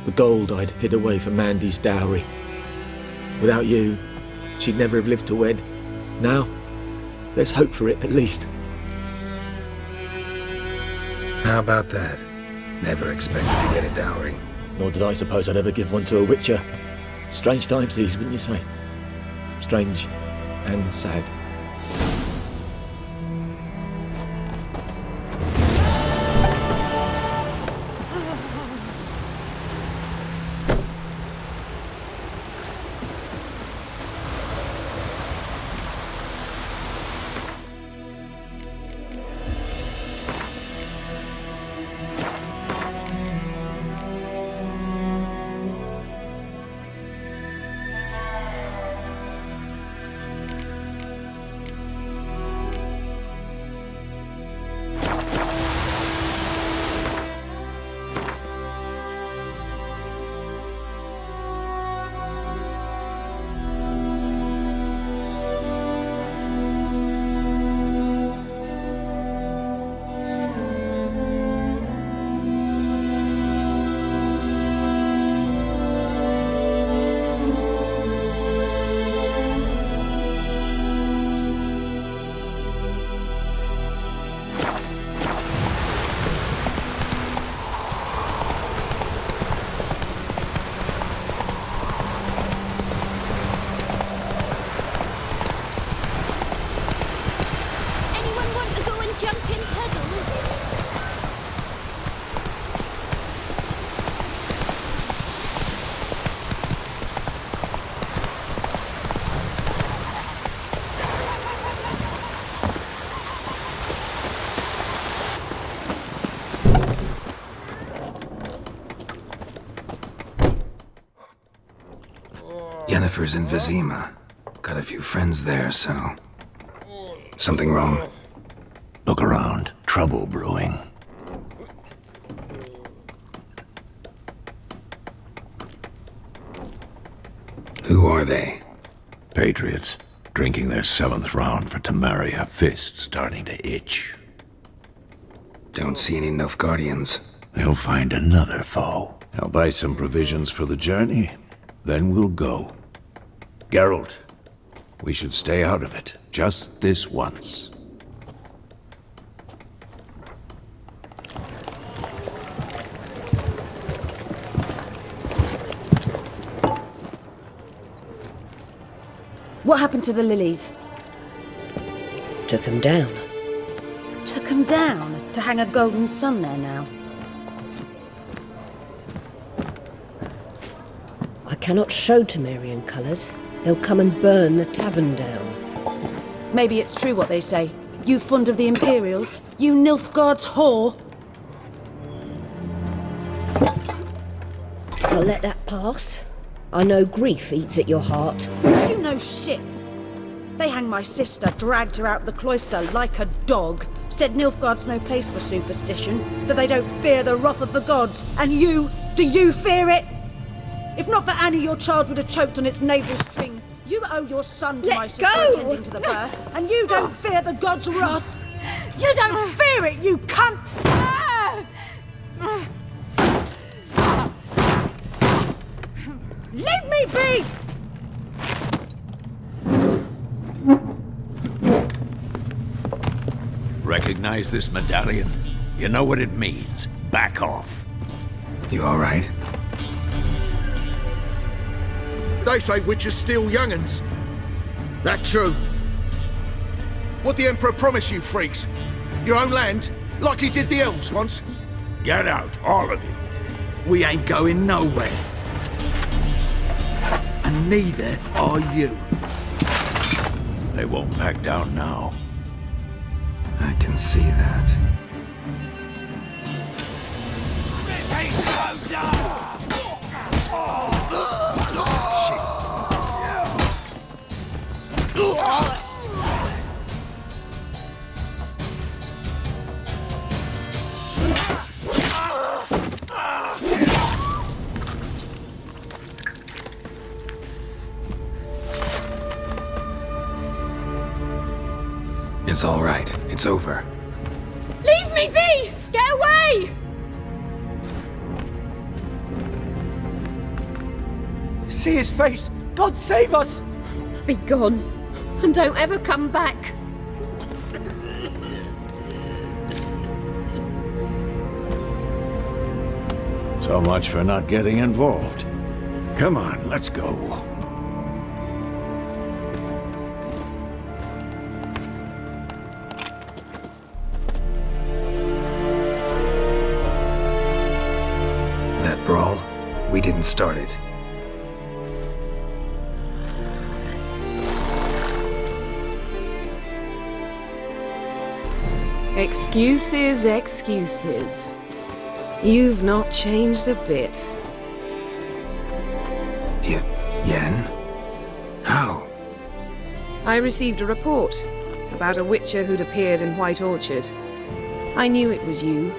The gold I'd hid away for Mandy's dowry. Without you, she'd never have lived to wed. Now, let's hope for it, at least. How about that? Never expected to get a dowry. Nor did I suppose I'd ever give one to a Witcher. Strange times these, wouldn't you say? Strange and sad. Yennefer's in Vizima. Got a few friends there, so... Something wrong? Look around. Trouble brewing. Who are they? Patriots. Drinking their 7th round for Temeria. Fist starting to itch. Don't see any Nilfgaardians. They'll find another foe. I'll buy some provisions for the journey. Then we'll go. Geralt, we should stay out of it. Just this once. What happened to the lilies? Took 'em down. Took 'em down to hang a golden sun there now. I cannot show Temerian colours. They'll come and burn the tavern down. Maybe it's true what they say. You fond of the Imperials? You Nilfgaard's whore? I'll let that pass. I know grief eats at your heart. You know shit. They hanged my sister, dragged her out the cloister like a dog, said Nilfgaard's no place for superstition, that they don't fear the wrath of the gods. And you, do you fear it? If not for Annie, your child would have choked on its navel string. You owe your son to my sister attending to the birth, and you don't fear the gods' wrath. You don't fear it, you cunt! Leave me be! Recognize this medallion? You know what it means. Back off. You all right? They say witches steal young'uns. That true? What the Emperor promise you, freaks? Your own land? Like he did the elves once? Get out, all of you. We ain't going nowhere. And neither are you. They won't back down now. I can see that. It's all right. It's over. Leave me be! Get away! See his face! God save us! Be gone, and don't ever come back. So much for not getting involved. Come on, let's go. That brawl, we didn't start it. Excuses, excuses. You've not changed a bit. Yen? How? I received a report about a witcher who'd appeared in White Orchard. I knew it was you,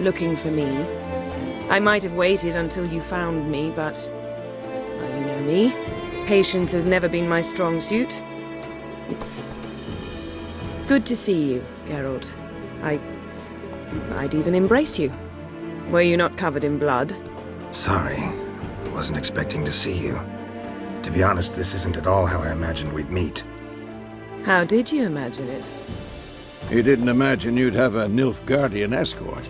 looking for me. I might have waited until you found me, but... well, you know me. Patience has never been my strong suit. It's... good to see you, Geralt. I'd even embrace you. Were you not covered in blood? Sorry. Wasn't expecting to see you. To be honest, this isn't at all how I imagined we'd meet. How did you imagine it? You didn't imagine you'd have a Nilfgaardian escort.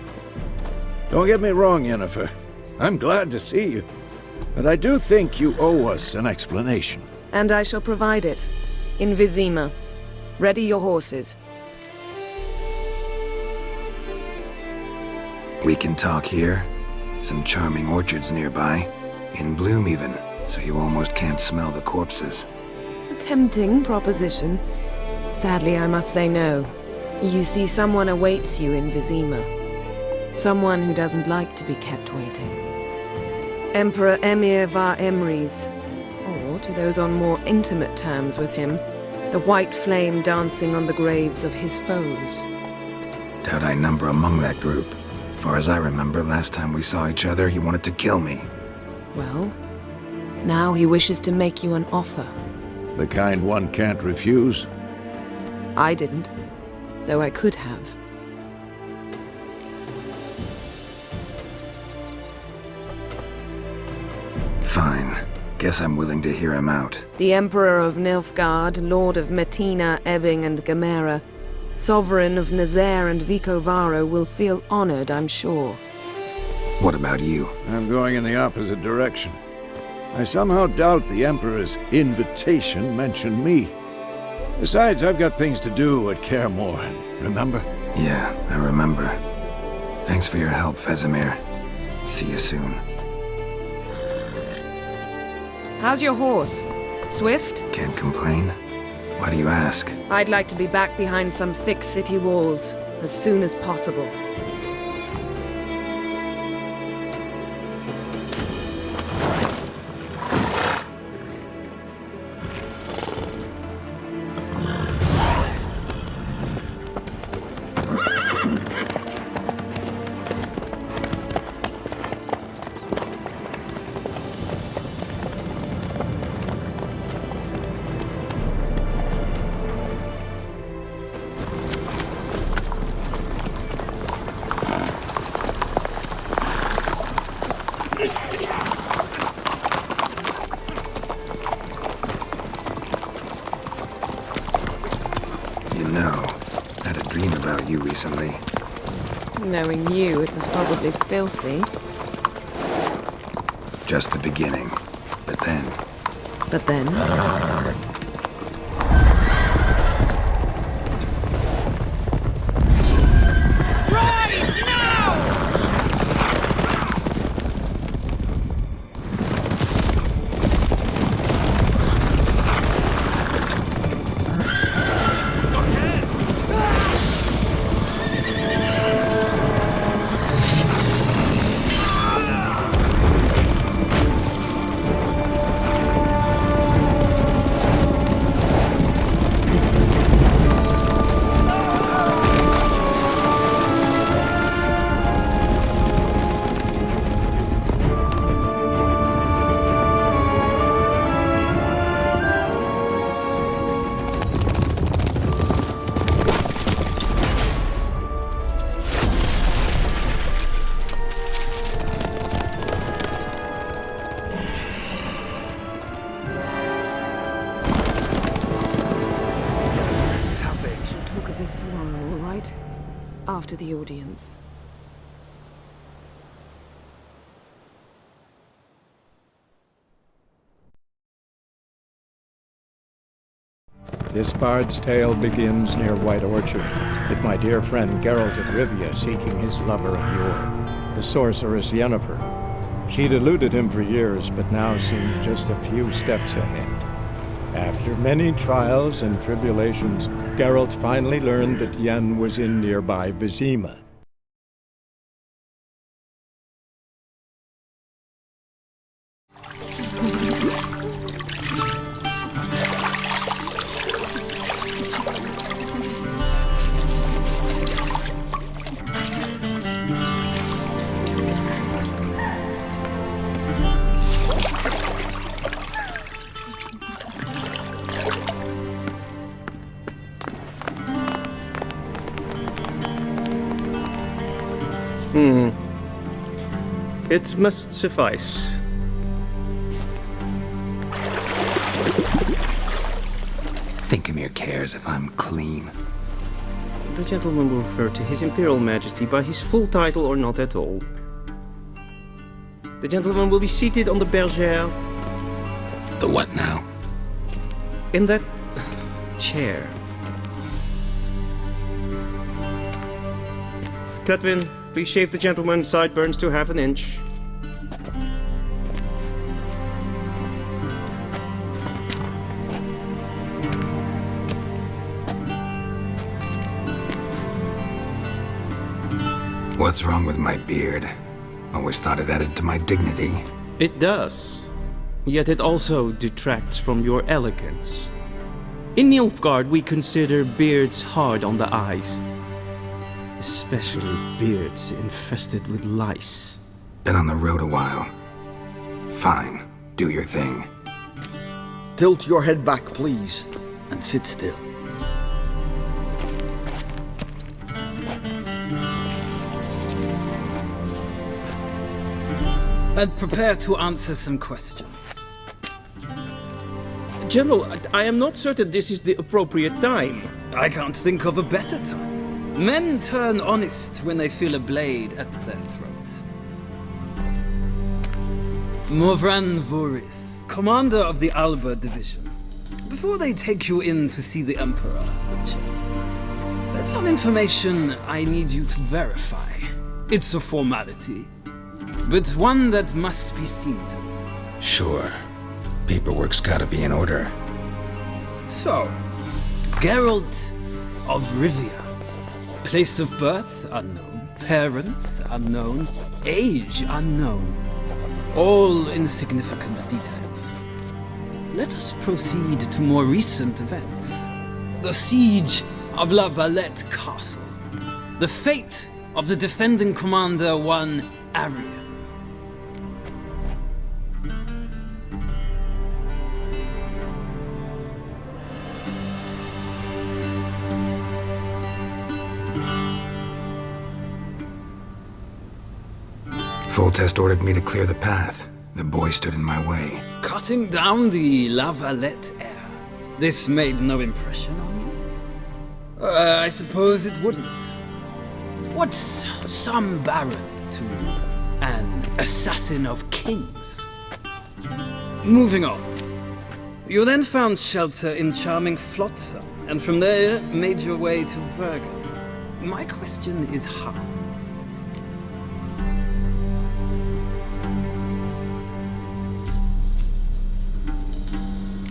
Don't get me wrong, Yennefer. I'm glad to see you. But I do think you owe us an explanation. And I shall provide it. In Vizima. Ready your horses. We can talk here. Some charming orchards nearby. In bloom even, so you almost can't smell the corpses. A tempting proposition. Sadly, I must say no. You see, someone awaits you in Vizima. Someone who doesn't like to be kept waiting. Emperor Emir var Emrys. Odd. to those on more intimate terms with him, the white flame dancing on the graves of his foes. Doubt I number among that group. Far as I remember, last time we saw each other, he wanted to kill me. Well, now he wishes to make you an offer. The kind one can't refuse? I didn't, though I could have. Fine. Guess I'm willing to hear him out. The Emperor of Nilfgaard, Lord of Metina, Ebbing and Gamera, Sovereign of Nazaire and Vicovaro will feel honored, I'm sure. What about you? I'm going in the opposite direction. I somehow doubt the Emperor's invitation mentioned me. Besides, I've got things to do at Kaer Morhen, remember? Yeah, I remember. Thanks for your help, Vesemir. See you soon. How's your horse? Swift? Can't complain. Why do you ask? I'd like to be back behind some thick city walls as soon as possible. Recently. Knowing you, it was probably filthy. Just the beginning. But then... But then? After the audience. This bard's tale begins near White Orchard, with my dear friend Geralt of Rivia seeking his lover of yore, the sorceress Yennefer. She'd eluded him for years, but now seemed just a few steps ahead. After many trials and tribulations, Geralt finally learned that Yen was in nearby Vizima. It must suffice. Thinkemere cares if I'm clean. The gentleman will refer to His Imperial Majesty by his full title or not at all. The gentleman will be seated on the bergère. The what now? In that chair. Cletwin, please shave the gentleman's sideburns to half an inch. What's wrong with my beard? Always thought it added to my dignity. It does. yet it also detracts from your elegance. In Nilfgaard, we consider beards hard on the eyes, especially beards infested with lice. Been on the road a while. Fine, do your thing. Tilt your head back, please, and sit still. And prepare to answer some questions. General, I am not certain this is the appropriate time. I can't think of a better time. Men turn honest when they feel a blade at their throat. Morvran Voris, commander of the Alba Division. Before they take you in to see the Emperor, Witcher, there's some information I need you to verify. It's a formality, but one that must be seen to. Sure. Paperwork's gotta be in order. So, Geralt of Rivia. Place of birth unknown, parents unknown, age unknown. All insignificant details. Let us proceed to more recent events. The siege of La Valette Castle. The fate of the defending commander, one Arian. Foltest ordered me to clear the path. The boy stood in my way. Cutting down the La Valette heir. This made no impression on you? I suppose it wouldn't. What's some baron to an assassin of kings? Moving on. You then found shelter in charming Flotsam, and from there made your way to Vergen. My question is how?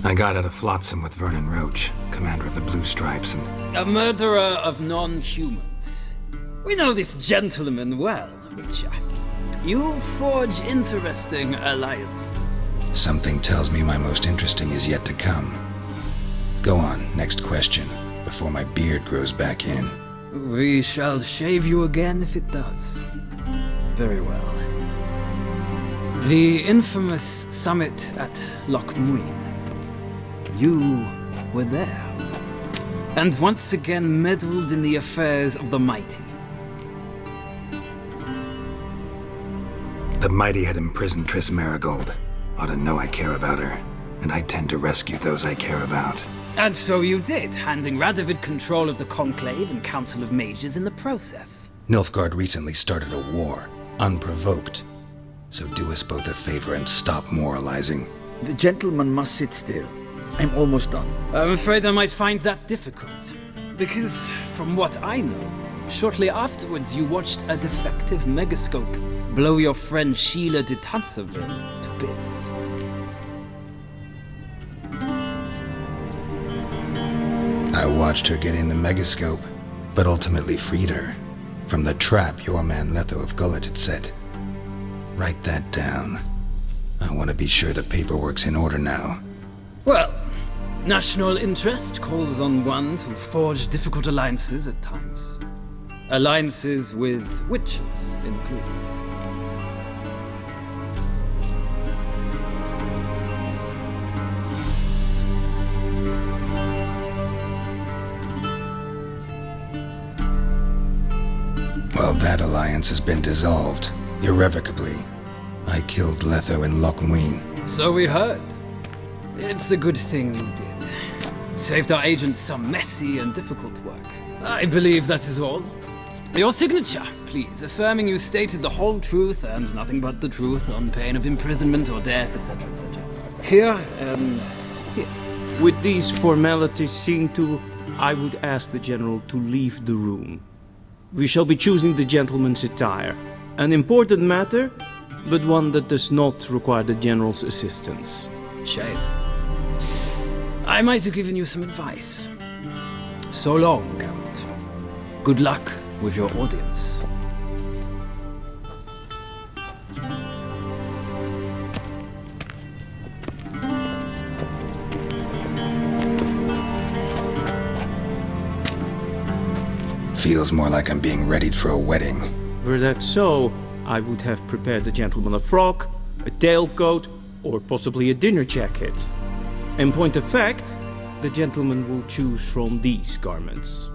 I got out of Flotsam with Vernon Roach, commander of the Blue Stripes, and... A murderer of non-humans. We know this gentleman well, Witcher. You forge interesting alliances. Something tells me my most interesting is yet to come. Go on, next question, before my beard grows back in. We shall shave you again if it does. Very well. The infamous summit at Loch Muin. You were there, and once again meddled in the affairs of the mighty. The mighty had imprisoned Triss Marigold. Ought to know I care about her, and I tend to rescue those I care about. And so you did, handing Radovid control of the Conclave and Council of Mages in the process. Nilfgaard recently started a war, unprovoked. So do us both a favor and stop moralizing. The gentleman must sit still. I'm almost done. I'm afraid I might find that difficult. Because, from what I know, shortly afterwards you watched a defective megascope blow your friend Sheila de Tanserville to bits. I watched her get in the megascope, but ultimately freed her from the trap your man Letho of Gullet had set. Write that down. I want to be sure the paperwork's in order now. Well, national interest calls on one to forge difficult alliances at times. Alliances with witches included. Well, that alliance has been dissolved, irrevocably. I killed Letho in Loch Muin. So we heard. It's a good thing you did. Saved our agent some messy and difficult work. I believe that is all. Your signature, please, affirming you stated the whole truth and nothing but the truth on pain of imprisonment or death, etc., etc. Here and here. With these formalities seen to, I would ask the General to leave the room. We shall be choosing the gentleman's attire. An important matter, but one that does not require the General's assistance. Shame. I might have given you some advice. So long, Geralt. Good luck with your audience. Feels more like I'm being readied for a wedding. Were that so, I would have prepared the gentleman a frock, a tailcoat, or possibly a dinner jacket. In point of fact, the gentleman will choose from these garments.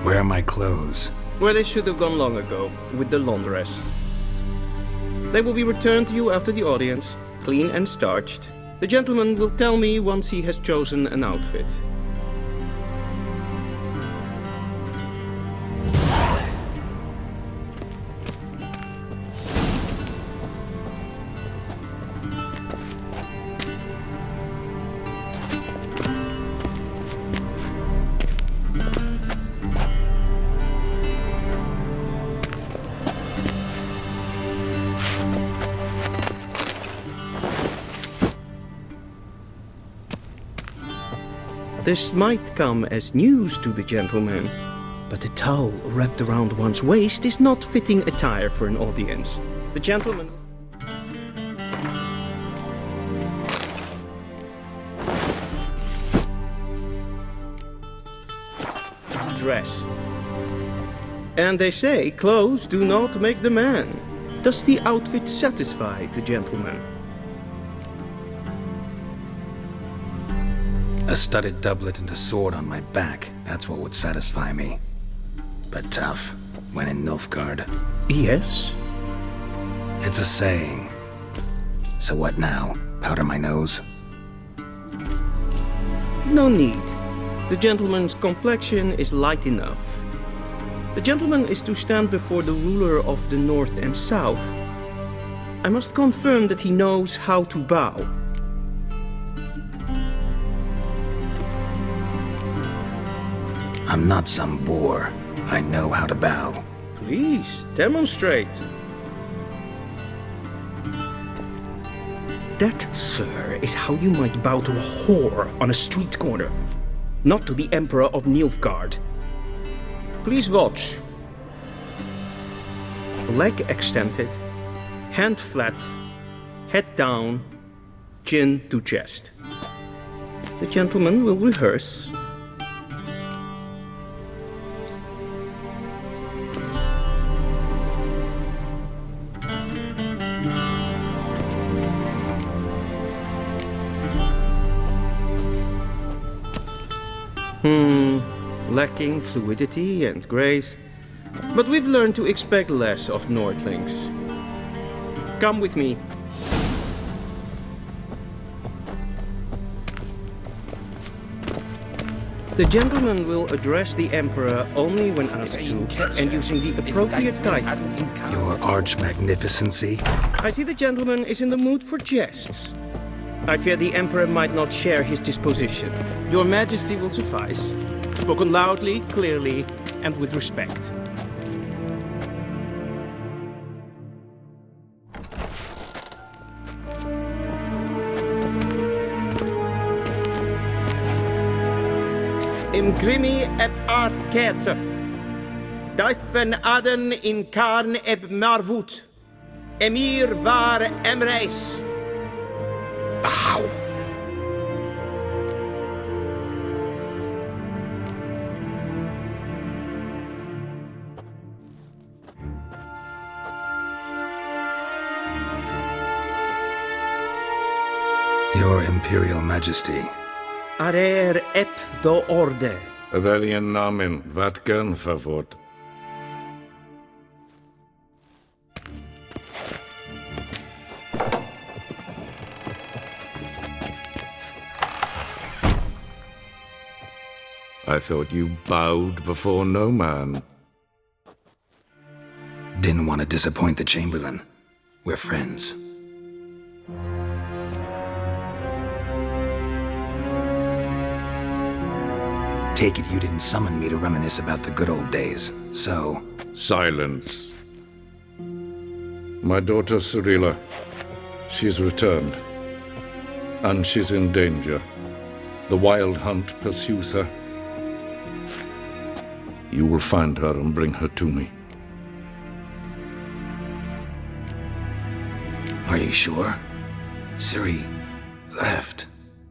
Where are my clothes? Where they should have gone long ago, with the laundress. They will be returned to you after the audience, clean and starched. The gentleman will tell me once he has chosen an outfit. This might come as news to the gentleman, but a towel wrapped around one's waist is not fitting attire for an audience. The gentleman... dress. And they say clothes do not make the man. Does the outfit satisfy the gentleman? A studded doublet and a sword on my back, that's what would satisfy me. But tough, when in Nilfgaard. Yes? It's a saying. So what now? Powder my nose? No need. The gentleman's complexion is light enough. The gentleman is to stand before the ruler of the North and South. I must confirm that he knows how to bow. I'm not some boor. I know how to bow. Please, demonstrate. That, sir, is how you might bow to a whore on a street corner, not to the Emperor of Nilfgaard. Please watch. Leg extended, hand flat, head down, chin to chest. The gentleman will rehearse. Lacking fluidity and grace, but we've learned to expect less of Nordlings. Come with me. The gentleman will address the Emperor only when asked to, and using the appropriate title. Your Arch-Magnificency? I see the gentleman is in the mood for jests. I fear the Emperor might not share his disposition. Your Majesty will suffice. Spoken loudly, clearly, and with respect. Imgrimi eb art ketzer. Duifen aden in karn eb marvoet. Emir var emreis. Bow. Your Imperial Majesty. Arer ep do orde. Welchen Namen, wat gern verwort? I thought you bowed before no man. Didn't want to disappoint the Chamberlain. We're friends. Take it you didn't summon me to reminisce about the good old days, so... Silence. My daughter Cirilla, she's returned. And she's in danger. The Wild Hunt pursues her. You will find her and bring her to me. Are you sure? Ciri left.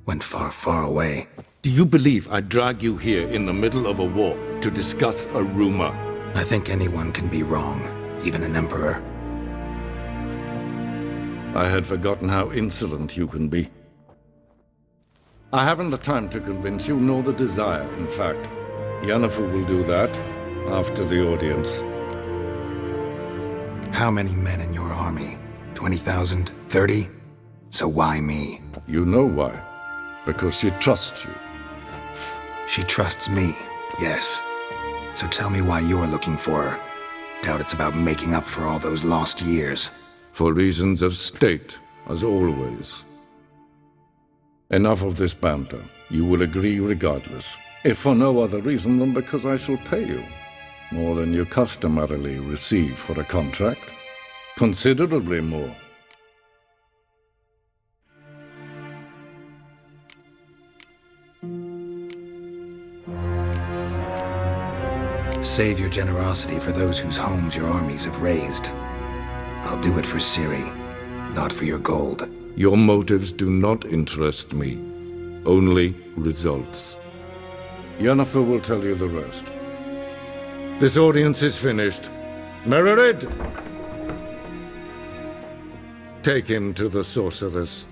Went far, far away. Do you believe I drag you here in the middle of a war to discuss a rumor? I think anyone can be wrong, even an emperor. I had forgotten how insolent you can be. I haven't the time to convince you, nor the desire, in fact. Yennefer will do that after the audience. How many men in your army? 20,000? 30? So why me? You know why. Because she trusts you. She trusts me, yes. So tell me why you're looking for her. Doubt it's about making up for all those lost years. For reasons of state, as always. Enough of this banter. You will agree regardless. If for no other reason than because I shall pay you. More than you customarily receive for a contract. Considerably more. Save your generosity for those whose homes your armies have razed. I'll do it for Ciri, not for your gold. Your motives do not interest me. Only results. Yennefer will tell you the rest. This audience is finished. Mererid! Take him to the sorceress.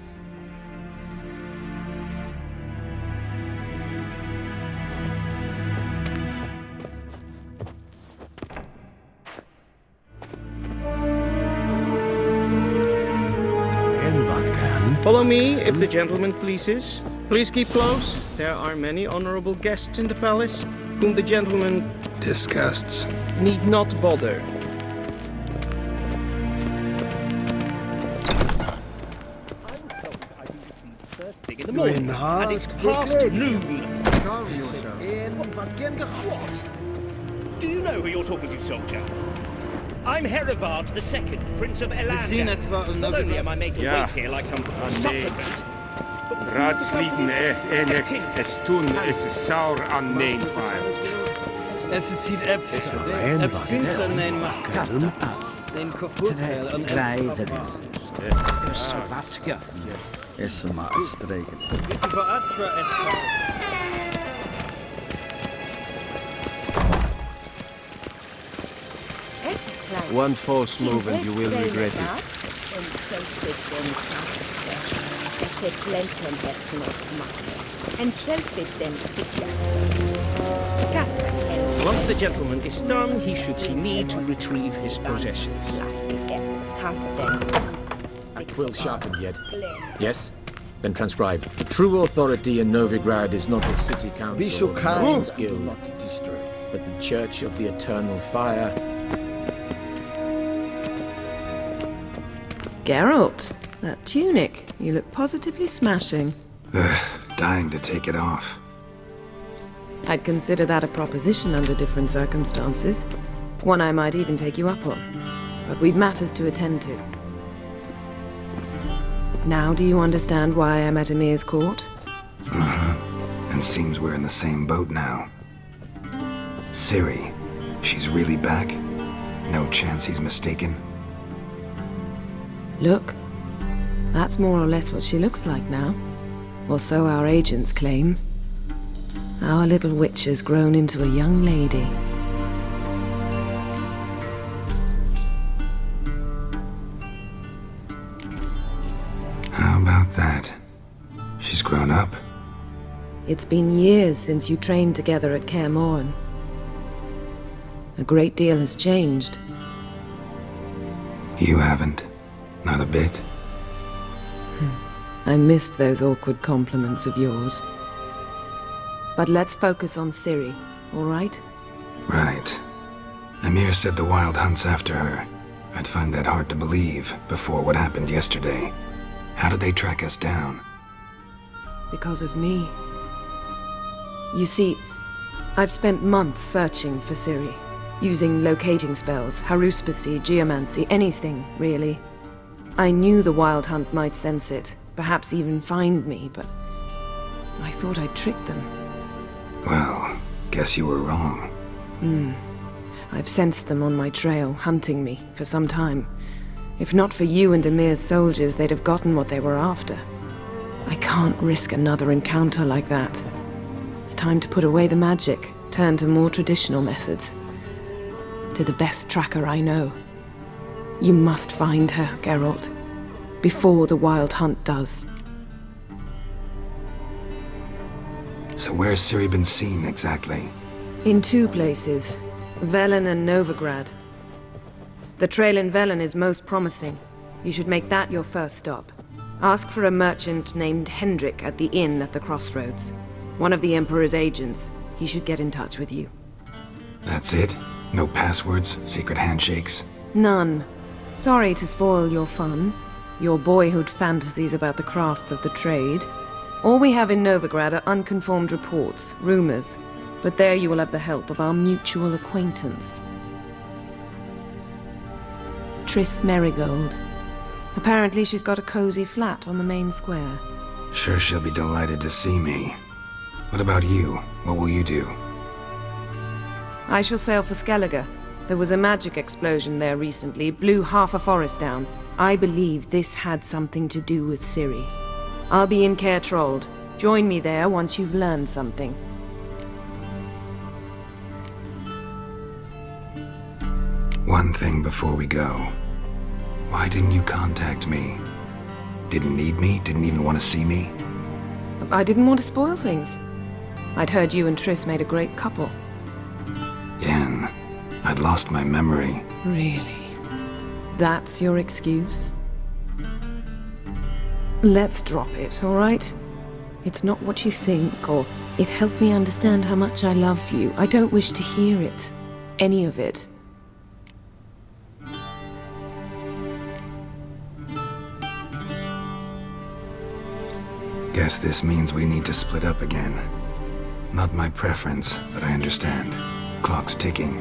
Follow me, if the gentleman pleases. Please keep close. There are many honorable guests in the palace, whom the gentleman disgusts. Need not bother. In the morning, and it's past noon. Calm yourself. What? Do you know who you're talking to, soldier? I'm Herivard II, Prince of Elander. Not only am I made to wait here like some supplicant. Raadsliden echt es tun is saur aan neenfire. Es ziet finster neen maken. Neen kofhotel en Kleideren. Yes. Watka. Yes. Is ze maar streken. Is voor Atra es One false move and you will regret it. Once the gentleman is done, he should see me to retrieve his possessions. A quill sharpened yet? Yes? Then transcribe. The true authority in Novigrad is not the city council Be so or the kind. Merchants Guild, Not disturb. but the Church of the Eternal Fire. Geralt, that tunic. You look positively smashing. Dying to take it off. I'd consider that a proposition under different circumstances. One I might even take you up on. But we've matters to attend to. Now do you understand why I'm at Emir's court? And seems we're in the same boat now. Ciri, she's really back? No chance he's mistaken? Look, that's more or less what she looks like now. Or so our agents claim. Our little witch has grown into a young lady. How about that? She's grown up? It's been years since you trained together at Kaer Morhen. A great deal has changed. You haven't. Not a bit. I missed those awkward compliments of yours. But let's focus on Ciri, all right? Right. Emir said the Wild Hunt's after her. I'd find that hard to believe before what happened yesterday. How did they track us down? Because of me. You see, I've spent months searching for Ciri, using locating spells, haruspicy, geomancy, anything, really. I knew the Wild Hunt might sense it, perhaps even find me, but I thought I'd tricked them. Well, guess you were wrong. I've sensed them on my trail, hunting me, for some time. If not for you and Emir's soldiers, they'd have gotten what they were after. I can't risk another encounter like that. It's time to put away the magic, turn to more traditional methods. To the best tracker I know. You must find her, Geralt, before the Wild Hunt does. So where's Ciri been seen exactly? In 2 places, Velen and Novigrad. The trail in Velen is most promising. You should make that your first stop. Ask for a merchant named Hendrik at the inn at the crossroads. One of the Emperor's agents. He should get in touch with you. That's it? No passwords? Secret handshakes? None. Sorry to spoil your fun. Your boyhood fantasies about the crafts of the trade. All we have in Novigrad are unconfirmed reports, rumors. But there you will have the help of our mutual acquaintance. Triss Merigold. Apparently she's got a cozy flat on the main square. Sure she'll be delighted to see me. What about you? What will you do? I shall sail for Skellige. There was a magic explosion there recently, blew half a forest down. I believe this had something to do with Ciri. I'll be in Caer Trold. Join me there once you've learned something. One thing before we go. Why didn't you contact me? Didn't need me? Didn't even want to see me? I didn't want to spoil things. I'd heard you and Triss made a great couple. Yen, I'd lost my memory. Really? That's your excuse? Let's drop it, all right? It's not what you think, or it helped me understand how much I love you. I don't wish to hear it. Any of it. Guess this means we need to split up again. Not my preference, but I understand. Clock's ticking.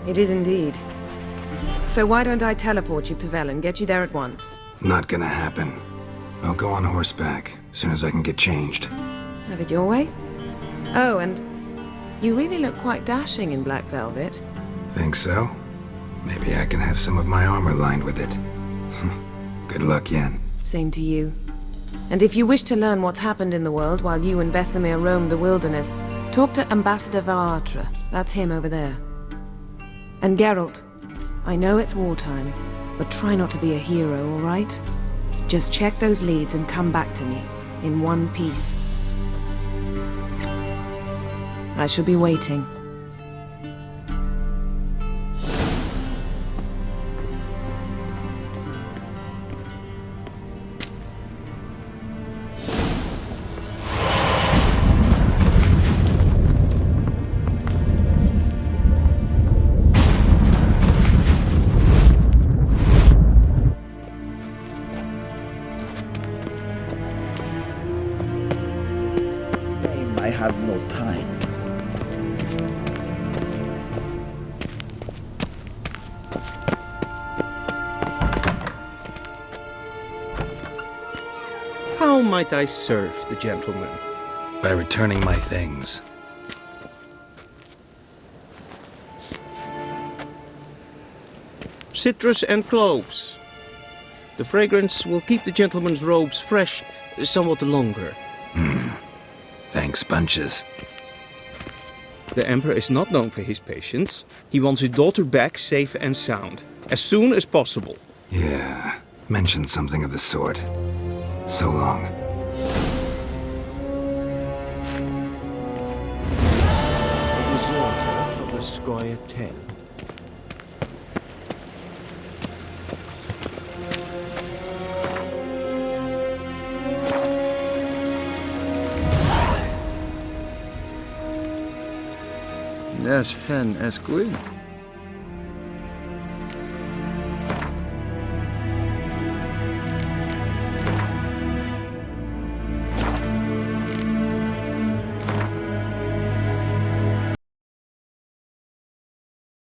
It is indeed. So why don't I teleport you to Velen, get you there at once? Not gonna happen. I'll go on horseback, as soon as I can get changed. Have it your way? Oh, and you really look quite dashing in black velvet. Think so? Maybe I can have some of my armor lined with it. Good luck, Yen. Same to you. And if you wish to learn what's happened in the world while you and Vesemir roamed the wilderness, talk to Ambassador Varatra. That's him over there. And Geralt, I know it's wartime, but try not to be a hero, all right? Just check those leads and come back to me, in one piece. I shall be waiting. I have no time. How might I serve the gentleman? By returning my things. Citrus and cloves. The fragrance will keep the gentleman's robes fresh somewhat longer. Thanks, bunches. The Emperor is not known for his patience. He wants his daughter back safe and sound, as soon as possible. Yeah, mentioned something of the sort. So long. A deserter from the Skoye 10. Nes hen esquid.